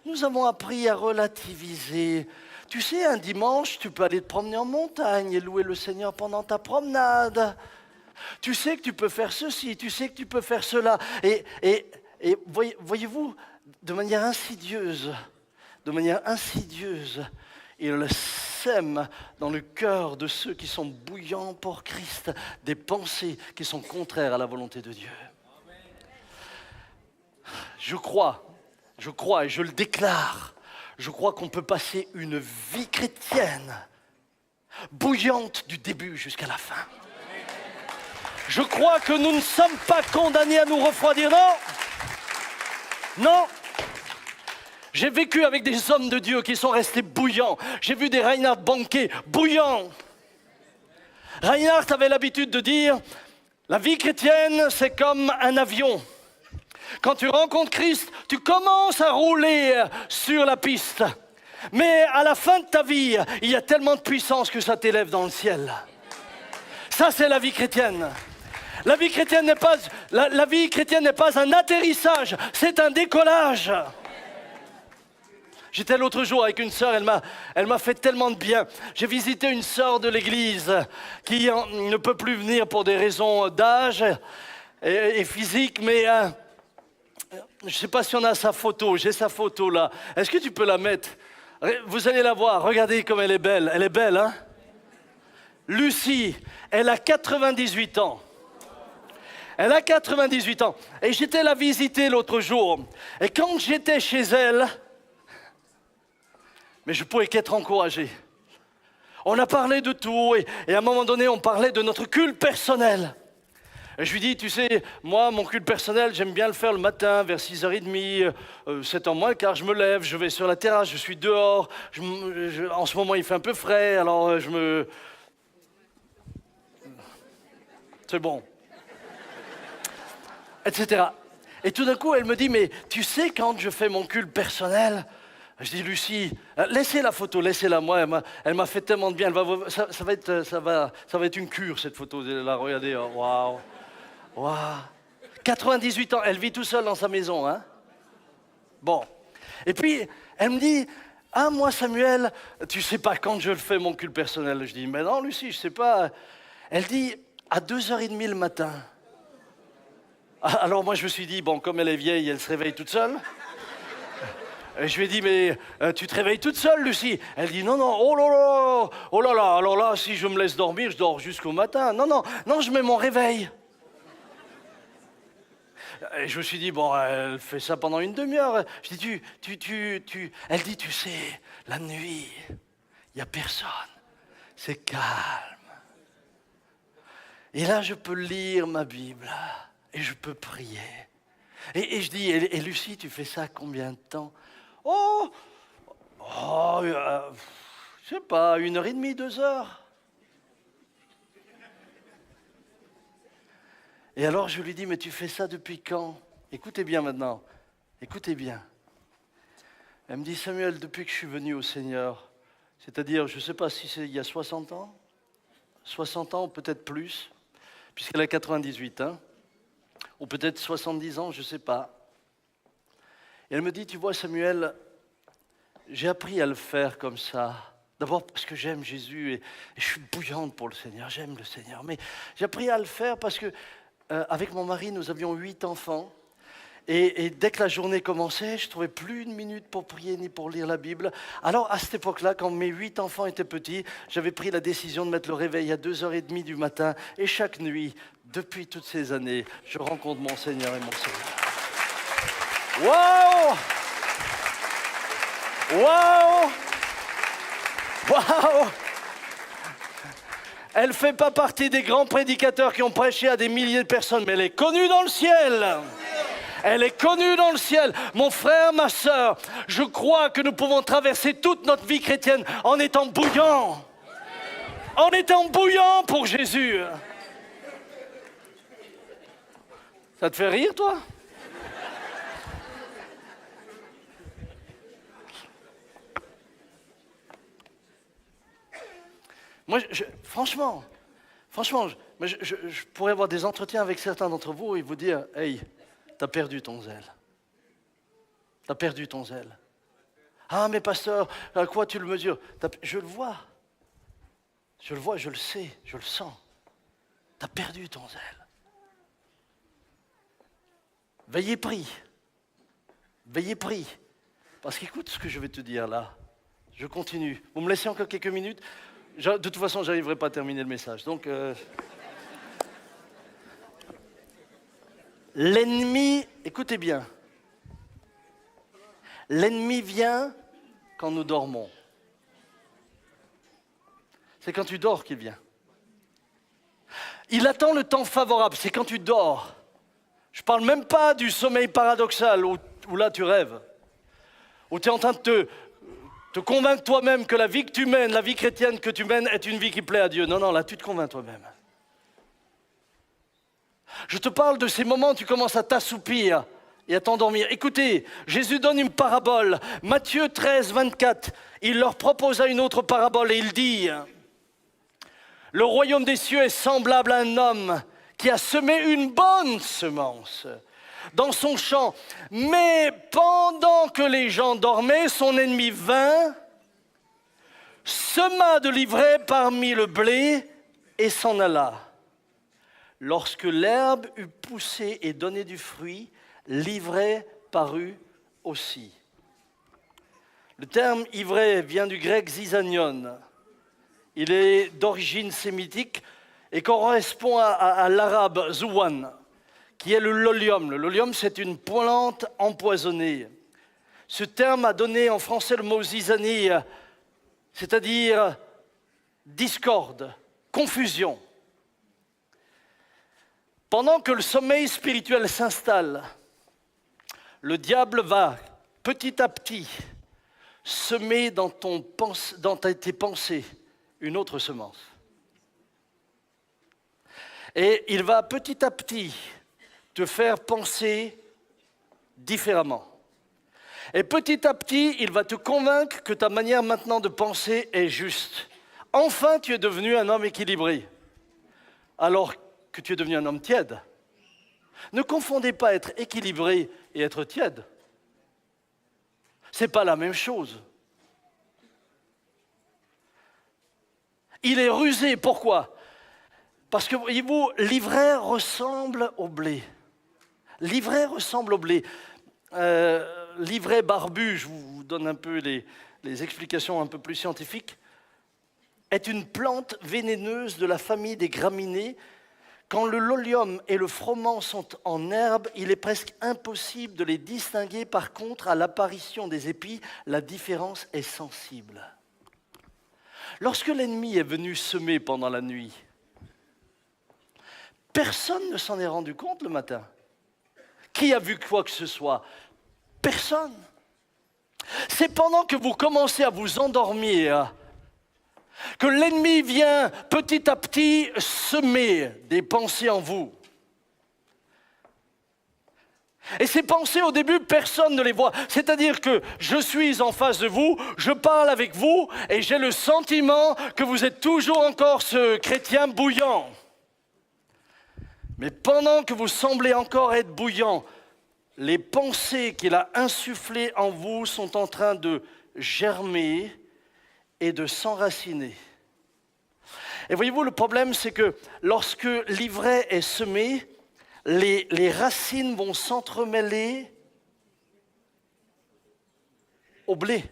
Nous avons appris à relativiser. Tu sais, un dimanche, tu peux aller te promener en montagne et louer le Seigneur pendant ta promenade. Tu sais que tu peux faire ceci, tu sais que tu peux faire cela. Et voyez-vous, de manière insidieuse, il sème dans le cœur de ceux qui sont bouillants pour Christ des pensées qui sont contraires à la volonté de Dieu. Je crois et je le déclare, je crois qu'on peut passer une vie chrétienne bouillante du début jusqu'à la fin. Je crois que nous ne sommes pas condamnés à nous refroidir, non. J'ai vécu avec des hommes de Dieu qui sont restés bouillants. J'ai vu des Reinhard Bonnke bouillants. Reinhard avait l'habitude de dire, la vie chrétienne, c'est comme un avion. Quand tu rencontres Christ, tu commences à rouler sur la piste. Mais à la fin de ta vie, il y a tellement de puissance que ça t'élève dans le ciel. Ça, c'est la vie chrétienne. La vie chrétienne n'est pas un atterrissage, c'est un décollage. J'étais l'autre jour avec une sœur, elle m'a fait tellement de bien. J'ai visité une sœur de l'église qui ne peut plus venir pour des raisons d'âge et physique, mais je ne sais pas si on a sa photo, j'ai sa photo là. Est-ce que tu peux la mettre? Vous allez la voir, regardez comme elle est belle, hein? Lucie, elle a 98 ans. Elle a 98 ans. Et j'étais la visiter l'autre jour. Et quand j'étais chez elle, mais je pouvais qu'être encouragé. On a parlé de tout et à un moment donné, on parlait de notre culte personnel. Et je lui dis, tu sais, moi, mon culte personnel, j'aime bien le faire le matin, vers 6h30, 7h moins le quart, je me lève, je vais sur la terrasse, je suis dehors. En ce moment, il fait un peu frais, alors c'est bon. Etc. Et tout d'un coup, elle me dit, mais tu sais, quand je fais mon culte personnel, je dis, Lucie, laissez la photo, laissez-la moi. Elle m'a fait tellement de bien. Ça va être une cure, cette photo. Là, regardez, waouh. 98 ans, elle vit tout seule dans sa maison. Hein? Bon. Et puis, elle me dit, moi, Samuel, tu sais pas quand je fais mon culte personnel. Je dis, mais non, Lucie, je sais pas. Elle dit, à 2h30 le matin. Alors moi je me suis dit, bon, comme elle est vieille, elle se réveille toute seule. Et je lui ai dit, mais tu te réveilles toute seule, Lucie? Elle dit, non, non, oh là là, alors là, si je me laisse dormir, je dors jusqu'au matin. Non, non, non, je mets mon réveil. Et je me suis dit, bon, elle fait ça pendant une demi-heure. Je dis, Elle dit, tu sais, la nuit, il n'y a personne. C'est calme. Et là, je peux lire ma Bible et je peux prier. Et je dis, et Lucie, tu fais ça combien de temps? Je sais pas, 1h30, 2 heures. Et alors je lui dis, mais tu fais ça depuis quand? Écoutez bien maintenant, écoutez bien. Elle me dit, Samuel, depuis que je suis venu au Seigneur, c'est-à-dire, je ne sais pas si c'est il y a 60 ans, 60 ans ou peut-être plus, puisqu'elle a 98, hein, ou peut-être 70 ans, je ne sais pas. Et elle me dit, tu vois Samuel, j'ai appris à le faire comme ça. D'abord parce que j'aime Jésus et je suis bouillante pour le Seigneur, j'aime le Seigneur. Mais j'ai appris à le faire parce que avec mon mari, nous avions 8 enfants. Et dès que la journée commençait, je ne trouvais plus une minute pour prier ni pour lire la Bible. Alors à cette époque-là, quand mes 8 enfants étaient petits, j'avais pris la décision de mettre le réveil à 2h30 du matin. Et chaque nuit, depuis toutes ces années, je rencontre mon Seigneur et mon Seigneur. Waouh! Waouh! Waouh! Elle ne fait pas partie des grands prédicateurs qui ont prêché à des milliers de personnes, mais elle est connue dans le ciel. Elle est connue dans le ciel. Mon frère, ma sœur, je crois que nous pouvons traverser toute notre vie chrétienne en étant bouillants. En étant bouillants pour Jésus. Ça te fait rire, toi? Moi, franchement, je pourrais avoir des entretiens avec certains d'entre vous et vous dire, hey, t'as perdu ton zèle. T'as perdu ton zèle. Ah, mais pasteur, à quoi tu le mesures? Je le vois. Je le vois, je le sais, je le sens. T'as perdu ton zèle. Veillez pris. Veillez pris. Parce qu'écoute ce que je vais te dire là. Je continue. Vous me laissez encore quelques minutes? De toute façon, je n'arriverai pas à terminer le message. Donc, l'ennemi, écoutez bien, l'ennemi vient quand nous dormons. C'est quand tu dors qu'il vient. Il attend le temps favorable, c'est quand tu dors. Je ne parle même pas du sommeil paradoxal où là tu rêves, où tu es en train de te convaincre toi-même que la vie que tu mènes, la vie chrétienne que tu mènes est une vie qui plaît à Dieu. Non, non, là tu te convaincs toi-même. Je te parle de ces moments où tu commences à t'assoupir et à t'endormir. Écoutez, Jésus donne une parabole. Matthieu 13, 24, il leur proposa une autre parabole et il dit « Le royaume des cieux est semblable à un homme qui a semé une bonne semence dans son champ. Mais pendant que les gens dormaient, son ennemi vint, sema de l'ivraie parmi le blé et s'en alla. Lorsque l'herbe eut poussé et donné du fruit, l'ivraie parut aussi. » Le terme ivraie vient du grec zizanion. Il est d'origine sémitique et correspond à l'arabe zouan, qui est le lolium. Le lolium, c'est une plante empoisonnée. Ce terme a donné en français le mot zizanie, c'est-à-dire discorde, confusion. Pendant que le sommeil spirituel s'installe, le diable va petit à petit semer dans tes pensées une autre semence. Et il va petit à petit te faire penser différemment. Et petit à petit, il va te convaincre que ta manière maintenant de penser est juste. Enfin, tu es devenu un homme équilibré, alors que tu es devenu un homme tiède. Ne confondez pas être équilibré et être tiède. Ce n'est pas la même chose. Il est rusé, pourquoi? Parce que, voyez-vous, l'ivraie ressemble au blé. L'ivraie ressemble au blé. L'ivraie barbu, je vous donne un peu les explications un peu plus scientifiques, est une plante vénéneuse de la famille des graminées. Quand le lolium et le froment sont en herbe, il est presque impossible de les distinguer. Par contre, à l'apparition des épis, la différence est sensible. Lorsque l'ennemi est venu semer pendant la nuit, personne ne s'en est rendu compte le matin. Qui a vu quoi que ce soit? Personne. C'est pendant que vous commencez à vous endormir que l'ennemi vient petit à petit semer des pensées en vous. Et ces pensées, au début, personne ne les voit. C'est-à-dire que je suis en face de vous, je parle avec vous, et j'ai le sentiment que vous êtes toujours encore ce chrétien bouillant. Mais pendant que vous semblez encore être bouillant, les pensées qu'il a insufflées en vous sont en train de germer et de s'enraciner. Et voyez-vous, le problème, c'est que lorsque l'ivraie est semée, les racines vont s'entremêler au blé.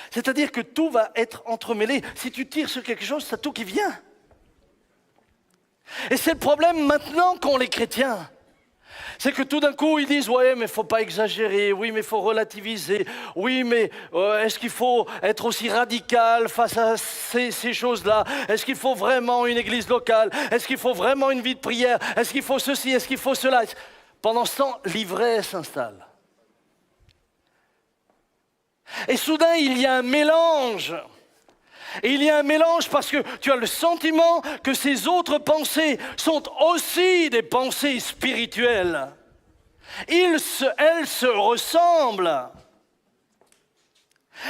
C'est-à-dire que tout va être entremêlé. Si tu tires sur quelque chose, c'est tout qui vient. Et c'est le problème maintenant qu'ont les chrétiens. C'est que tout d'un coup, ils disent « Ouais, mais il ne faut pas exagérer. Oui, mais il faut relativiser. Oui, mais est-ce qu'il faut être aussi radical face à ces choses-là? Est-ce qu'il faut vraiment une église locale? Est-ce qu'il faut vraiment une vie de prière? Est-ce qu'il faut ceci? Est-ce qu'il faut cela ?» Pendant ce temps, l'ivraie s'installe. Et soudain, il y a un mélange. Et il y a un mélange parce que tu as le sentiment que ces autres pensées sont aussi des pensées spirituelles. Elles se ressemblent.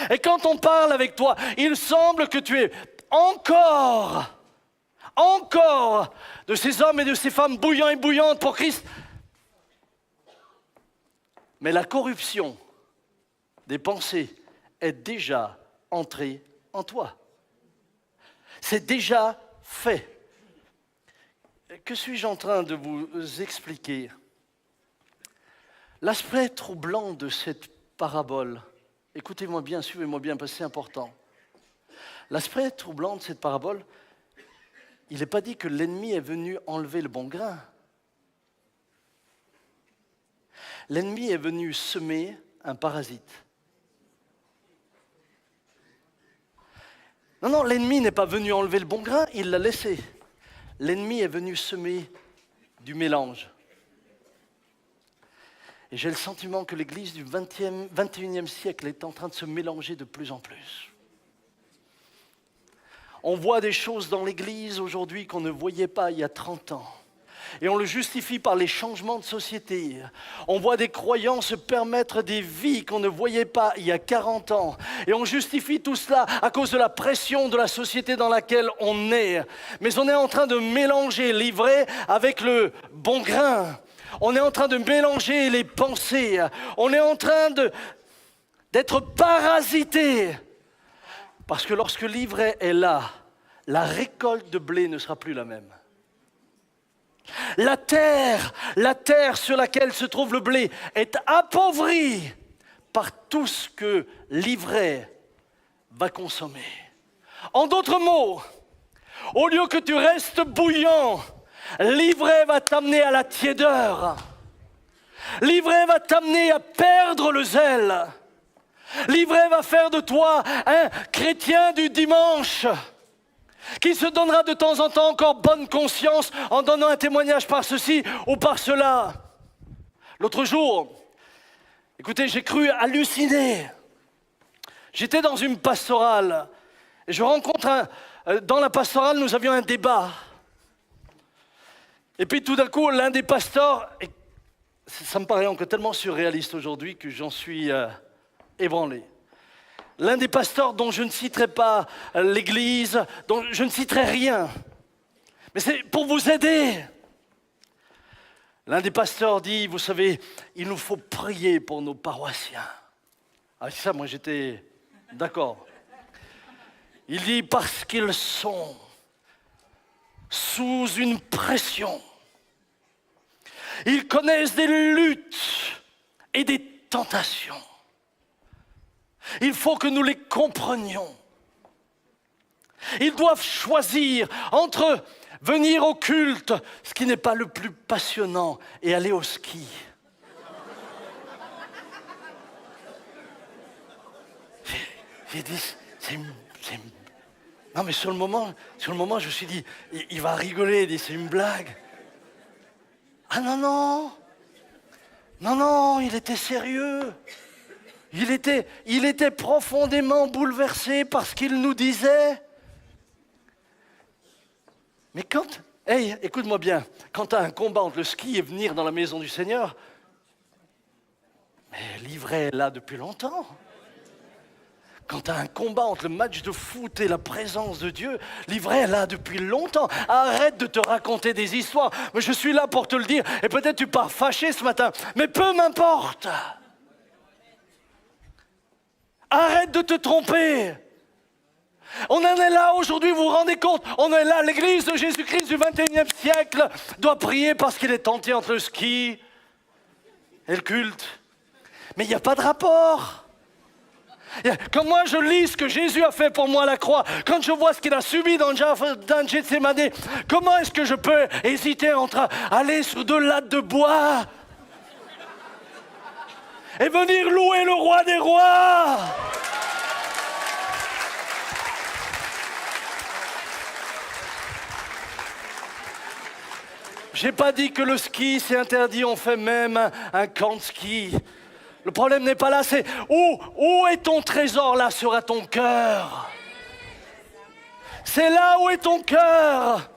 Et quand on parle avec toi, il semble que tu es encore de ces hommes et de ces femmes bouillants et bouillantes pour Christ. Mais la corruption des pensées est déjà entrée en toi. C'est déjà fait. Que suis-je en train de vous expliquer? L'aspect troublant de cette parabole, écoutez-moi bien, suivez-moi bien, parce que c'est important. L'aspect troublant de cette parabole, il n'est pas dit que l'ennemi est venu enlever le bon grain. L'ennemi est venu semer un parasite. Non, l'ennemi n'est pas venu enlever le bon grain, il l'a laissé. L'ennemi est venu semer du mélange. Et j'ai le sentiment que l'Église du 21e siècle est en train de se mélanger de plus en plus. On voit des choses dans l'Église aujourd'hui qu'on ne voyait pas il y a 30 ans. Et on le justifie par les changements de société. On voit des croyants se permettre des vies qu'on ne voyait pas il y a 40 ans. Et on justifie tout cela à cause de la pression de la société dans laquelle on est. Mais on est en train de mélanger l'ivraie avec le bon grain. On est en train de mélanger les pensées. On est en train d'être parasité. Parce que lorsque l'ivraie est là, la récolte de blé ne sera plus la même. La terre sur laquelle se trouve le blé est appauvrie par tout ce que l'ivraie va consommer. En d'autres mots, au lieu que tu restes bouillant, l'ivraie va t'amener à la tiédeur. L'ivraie va t'amener à perdre le zèle. L'ivraie va faire de toi un chrétien du dimanche qui se donnera de temps en temps encore bonne conscience en donnant un témoignage par ceci ou par cela. L'autre jour, écoutez, j'ai cru halluciner. J'étais dans une pastorale et je rencontre dans la pastorale, nous avions un débat. Et puis tout d'un coup, l'un des pasteurs, et ça me paraît encore tellement surréaliste aujourd'hui que j'en suis ébranlé. L'un des pasteurs dont je ne citerai pas l'église, dont je ne citerai rien, mais c'est pour vous aider. L'un des pasteurs dit, vous savez, il nous faut prier pour nos paroissiens. Ah, c'est ça, moi j'étais d'accord. Il dit, parce qu'ils sont sous une pression. Ils connaissent des luttes et des tentations. Il faut que nous les comprenions. Ils doivent choisir entre venir au culte, ce qui n'est pas le plus passionnant, et aller au ski. J'ai dit, non mais sur le moment, je me suis dit, il va rigoler, il dit, c'est une blague. Ah non, il était sérieux. Il était profondément bouleversé par ce qu'il nous disait. Mais écoute-moi bien, quand tu as un combat entre le ski et venir dans la maison du Seigneur, mais l'ivraie est là depuis longtemps. Quand tu as un combat entre le match de foot et la présence de Dieu, l'ivraie est là depuis longtemps. Arrête de te raconter des histoires. Mais je suis là pour te le dire. Et peut-être tu pars fâché ce matin, mais peu m'importe. Arrête de te tromper. On en est là aujourd'hui, vous vous rendez compte? On est là, l'église de Jésus-Christ du 21e siècle doit prier parce qu'il est tenté entre le ski et le culte. Mais il n'y a pas de rapport. Quand moi je lis ce que Jésus a fait pour moi à la croix, quand je vois ce qu'il a subi dans Gethsémani, comment est-ce que je peux hésiter entre aller sur 2 lattes de bois et venir louer le roi des rois? J'ai pas dit que le ski c'est interdit, on fait même un camp de ski. Le problème n'est pas là, c'est où est ton trésor, là sera ton cœur. C'est là où est ton cœur.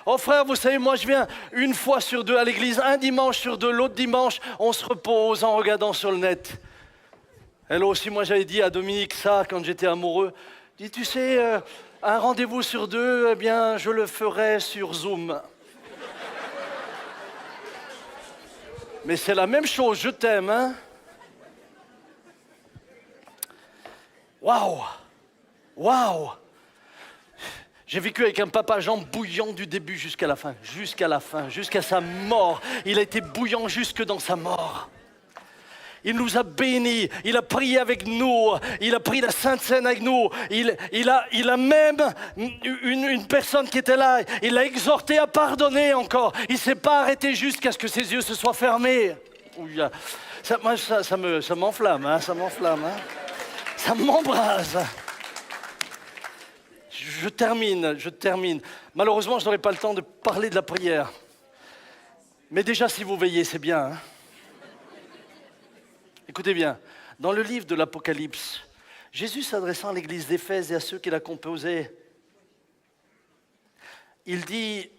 Oh frère, vous savez, moi je viens 1 fois sur 2 à l'église, un dimanche sur 2, l'autre dimanche, on se repose en regardant sur le net. Elle aussi, moi j'avais dit à Dominique ça quand j'étais amoureux. Je dis, tu sais, un rendez-vous sur 2, eh bien je le ferai sur Zoom. Mais c'est la même chose, je t'aime, hein? Waouh! J'ai vécu avec un papa Jean bouillant du début jusqu'à la fin, jusqu'à sa mort. Il a été bouillant jusque dans sa mort. Il nous a bénis, il a prié avec nous, il a pris la Sainte Seine avec nous, il a même une personne qui était là, il l'a exhorté à pardonner encore. Il ne s'est pas arrêté jusqu'à ce que ses yeux se soient fermés. Ça m'enflamme, hein, ça m'embrase. Je termine. Malheureusement, je n'aurai pas le temps de parler de la prière. Mais déjà, si vous veillez, c'est bien, hein. Écoutez bien, dans le livre de l'Apocalypse, Jésus s'adressant à l'église d'Éphèse et à ceux qui la composaient, il dit,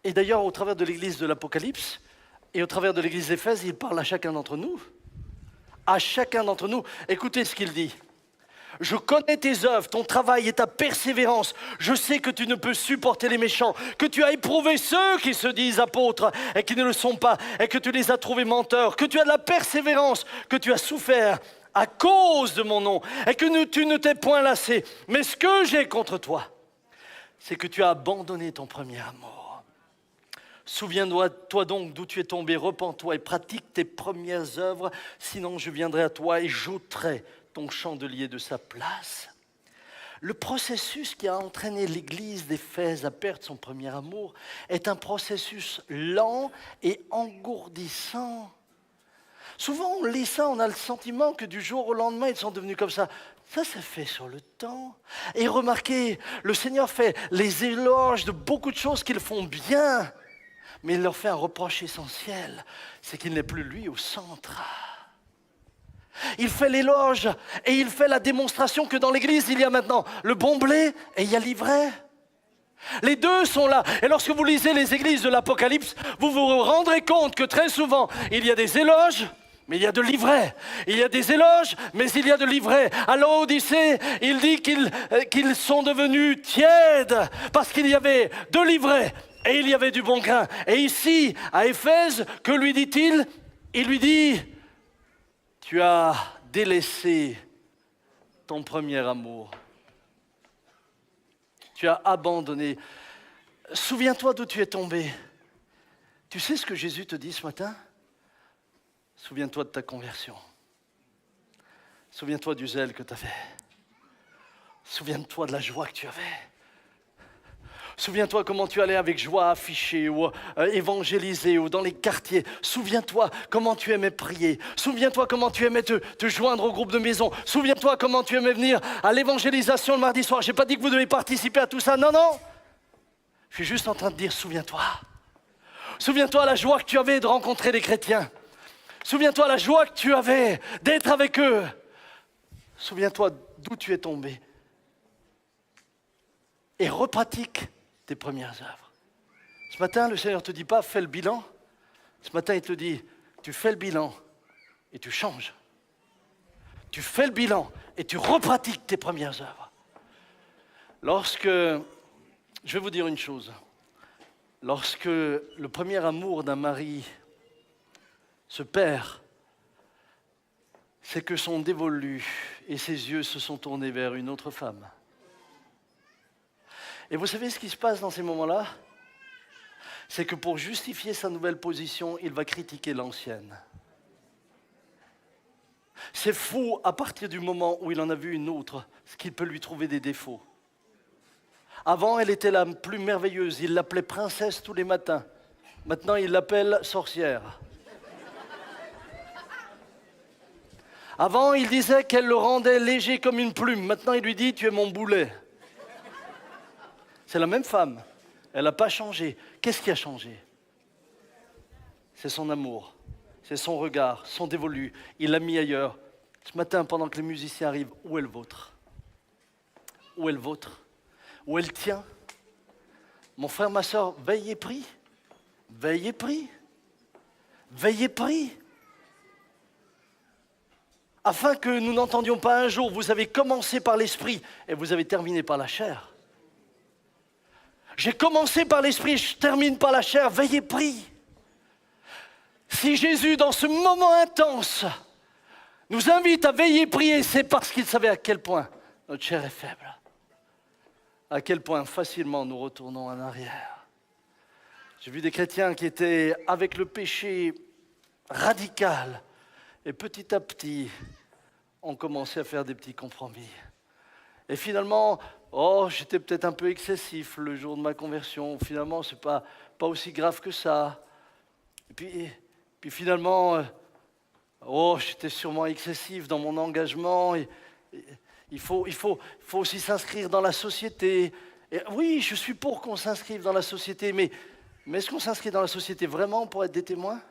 et d'ailleurs au travers de l'église de l'Apocalypse et au travers de l'église d'Éphèse, il parle à chacun d'entre nous. À chacun d'entre nous, écoutez ce qu'il dit. Je connais tes œuvres, ton travail et ta persévérance. Je sais que tu ne peux supporter les méchants, que tu as éprouvé ceux qui se disent apôtres et qui ne le sont pas, et que tu les as trouvés menteurs, que tu as de la persévérance, que tu as souffert à cause de mon nom et que tu ne t'es point lassé. Mais ce que j'ai contre toi, c'est que tu as abandonné ton premier amour. Souviens-toi donc d'où tu es tombé, repens-toi et pratique tes premières œuvres, sinon je viendrai à toi et j'ôterai ton chandelier de sa place. Le processus qui a entraîné l'église d'Éphèse à perdre son premier amour est un processus lent et engourdissant. Souvent, on lit ça, on a le sentiment que du jour au lendemain, ils sont devenus comme ça. Ça s'est fait sur le temps. Et remarquez, le Seigneur fait les éloges de beaucoup de choses qu'ils font bien, mais il leur fait un reproche essentiel, c'est qu'il n'est plus lui au centre. Il fait l'éloge et il fait la démonstration que dans l'église, il y a maintenant le bon blé et il y a l'ivraie. Les deux sont là. Et lorsque vous lisez les églises de l'Apocalypse, vous vous rendrez compte que très souvent, il y a des éloges, mais il y a de l'ivraie. Il y a des éloges, mais il y a de l'ivraie. À l'Odyssée, il dit qu'ils sont devenus tièdes parce qu'il y avait de l'ivraie et il y avait du bon grain. Et ici, à Éphèse, que lui dit-il? Il lui dit... Tu as délaissé ton premier amour. Tu as abandonné. Souviens-toi d'où tu es tombé. Tu sais ce que Jésus te dit ce matin? Souviens-toi de ta conversion. Souviens-toi du zèle que tu avais. Souviens-toi de la joie que tu avais. Souviens-toi comment tu allais avec joie afficher ou évangéliser ou dans les quartiers. Souviens-toi comment tu aimais prier. Souviens-toi comment tu aimais te joindre au groupe de maison. Souviens-toi comment tu aimais venir à l'évangélisation le mardi soir. Je n'ai pas dit que vous devez participer à tout ça. Non, non. Je suis juste en train de dire, souviens-toi. Souviens-toi la joie que tu avais de rencontrer les chrétiens. Souviens-toi la joie que tu avais d'être avec eux. Souviens-toi d'où tu es tombé. Et repratique tes premières œuvres. Ce matin, le Seigneur ne te dit pas, fais le bilan. Ce matin, il te dit, tu fais le bilan et tu changes. Tu fais le bilan et tu repratiques tes premières œuvres. Je vais vous dire une chose. Lorsque le premier amour d'un mari se perd, c'est que son dévolu et ses yeux se sont tournés vers une autre femme. Et vous savez ce qui se passe dans ces moments-là? C'est que pour justifier sa nouvelle position, il va critiquer l'ancienne. C'est fou à partir du moment où il en a vu une autre, ce qu'il peut lui trouver des défauts. Avant, elle était la plus merveilleuse, il l'appelait princesse tous les matins. Maintenant, il l'appelle sorcière. Avant, il disait qu'elle le rendait léger comme une plume. Maintenant, il lui dit, tu es mon boulet. C'est la même femme. Elle n'a pas changé. Qu'est-ce qui a changé? C'est son amour, c'est son regard, son dévolu. Il l'a mis ailleurs. Ce matin, pendant que les musiciens arrivent, où est le vôtre? Où est le vôtre? Où est le tien? Mon frère, ma soeur, veillez pris. Veillez pris. Veillez pris. Afin que nous n'entendions pas un jour, vous avez commencé par l'esprit et vous avez terminé par la chair. J'ai commencé par l'esprit, je termine par la chair, veillez pris. Si Jésus, dans ce moment intense, nous invite à veiller prier, c'est parce qu'il savait à quel point notre chair est faible, à quel point facilement nous retournons en arrière. J'ai vu des chrétiens qui étaient avec le péché radical et petit à petit ont commencé à faire des petits compromis. Et finalement, j'étais peut-être un peu excessif le jour de ma conversion. Finalement, ce n'est pas aussi grave que ça. Et puis finalement, j'étais sûrement excessif dans mon engagement. Il faut aussi s'inscrire dans la société. Et oui, je suis pour qu'on s'inscrive dans la société, mais est-ce qu'on s'inscrit dans la société vraiment pour être des témoins?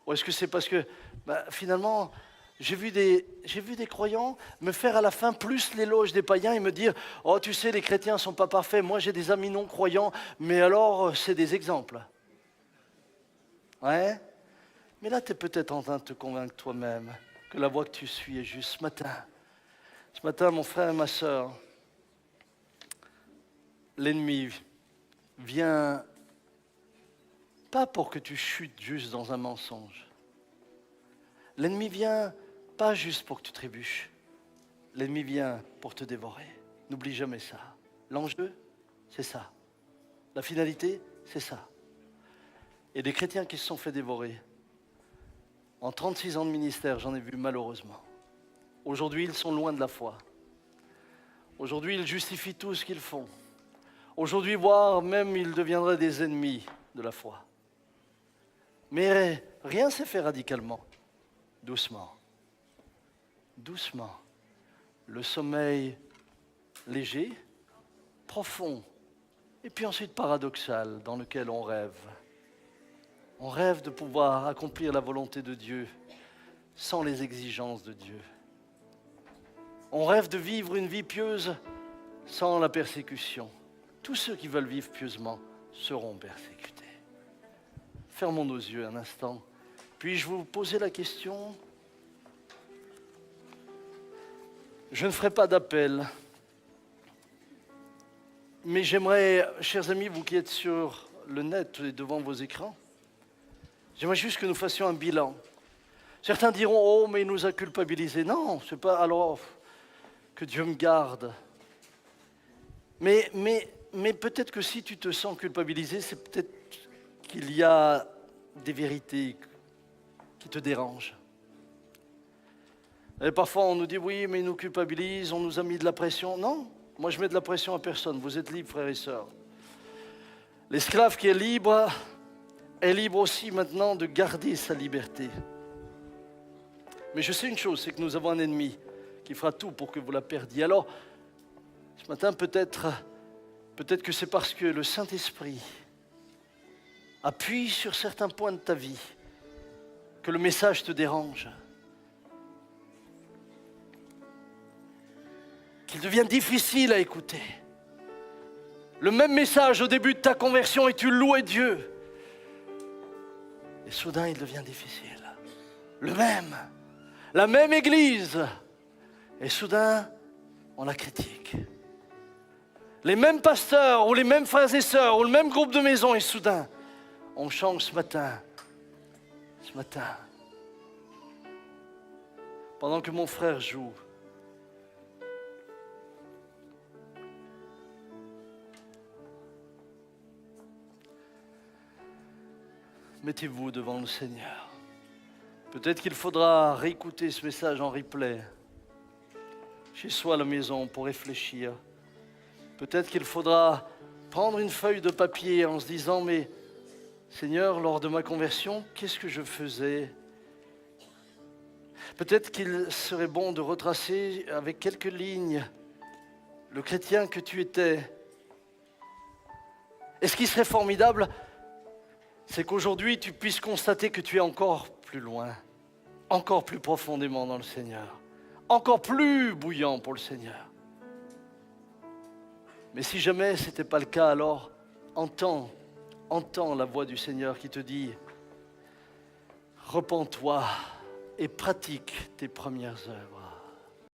Ou est-ce que c'est parce que finalement... J'ai vu des croyants me faire à la fin plus l'éloge des païens et me dire « Oh, tu sais, les chrétiens ne sont pas parfaits, moi j'ai des amis non-croyants, mais alors c'est des exemples. » Ouais? Mais là, tu es peut-être en train de te convaincre toi-même que la voie que tu suis est juste. Ce matin, mon frère et ma sœur, l'ennemi vient pas pour que tu chutes juste dans un mensonge. L'ennemi vient pas juste pour que tu trébuches. L'ennemi vient pour te dévorer. N'oublie jamais ça. L'enjeu, c'est ça. La finalité, c'est ça. Et des chrétiens qui se sont fait dévorer. En 36 ans de ministère, j'en ai vu malheureusement. Aujourd'hui, ils sont loin de la foi. Aujourd'hui, ils justifient tout ce qu'ils font. Aujourd'hui, voire même, ils deviendraient des ennemis de la foi. Mais rien ne s'est fait radicalement. Doucement. Doucement. Le sommeil léger, profond, et puis ensuite paradoxal, dans lequel on rêve. On rêve de pouvoir accomplir la volonté de Dieu sans les exigences de Dieu. On rêve de vivre une vie pieuse sans la persécution. Tous ceux qui veulent vivre pieusement seront persécutés. Fermons nos yeux un instant. Puis-je vous poser la question? Je ne ferai pas d'appel, mais j'aimerais, chers amis, vous qui êtes sur le net et devant vos écrans, j'aimerais juste que nous fassions un bilan. Certains diront, oh, mais il nous a culpabilisés. Non, c'est pas, alors, que Dieu me garde. Mais peut-être que si tu te sens culpabilisé, c'est peut-être qu'il y a des vérités qui te dérangent. Et parfois on nous dit oui, mais ils nous culpabilisent, on nous a mis de la pression. Non, moi je mets de la pression à personne, vous êtes libres frères et sœurs. L'esclave qui est libre aussi maintenant de garder sa liberté. Mais je sais une chose, c'est que nous avons un ennemi qui fera tout pour que vous la perdiez. Alors, ce matin peut-être que c'est parce que le Saint-Esprit appuie sur certains points de ta vie que le message te dérange. Qu'il devient difficile à écouter. Le même message au début de ta conversion et tu louais Dieu. Et soudain, il devient difficile. Le même. La même église. Et soudain, on la critique. Les mêmes pasteurs ou les mêmes frères et sœurs ou le même groupe de maison et soudain, on change ce matin. Pendant que mon frère joue, mettez-vous devant le Seigneur. Peut-être qu'il faudra réécouter ce message en replay, chez soi à la maison, pour réfléchir. Peut-être qu'il faudra prendre une feuille de papier en se disant, mais Seigneur, lors de ma conversion, qu'est-ce que je faisais? Peut-être qu'il serait bon de retracer avec quelques lignes le chrétien que tu étais. Et ce qui serait formidable, c'est qu'aujourd'hui, tu puisses constater que tu es encore plus loin, encore plus profondément dans le Seigneur, encore plus bouillant pour le Seigneur. Mais si jamais ce n'était pas le cas, alors entends la voix du Seigneur qui te dit « Repens-toi et pratique tes premières œuvres. »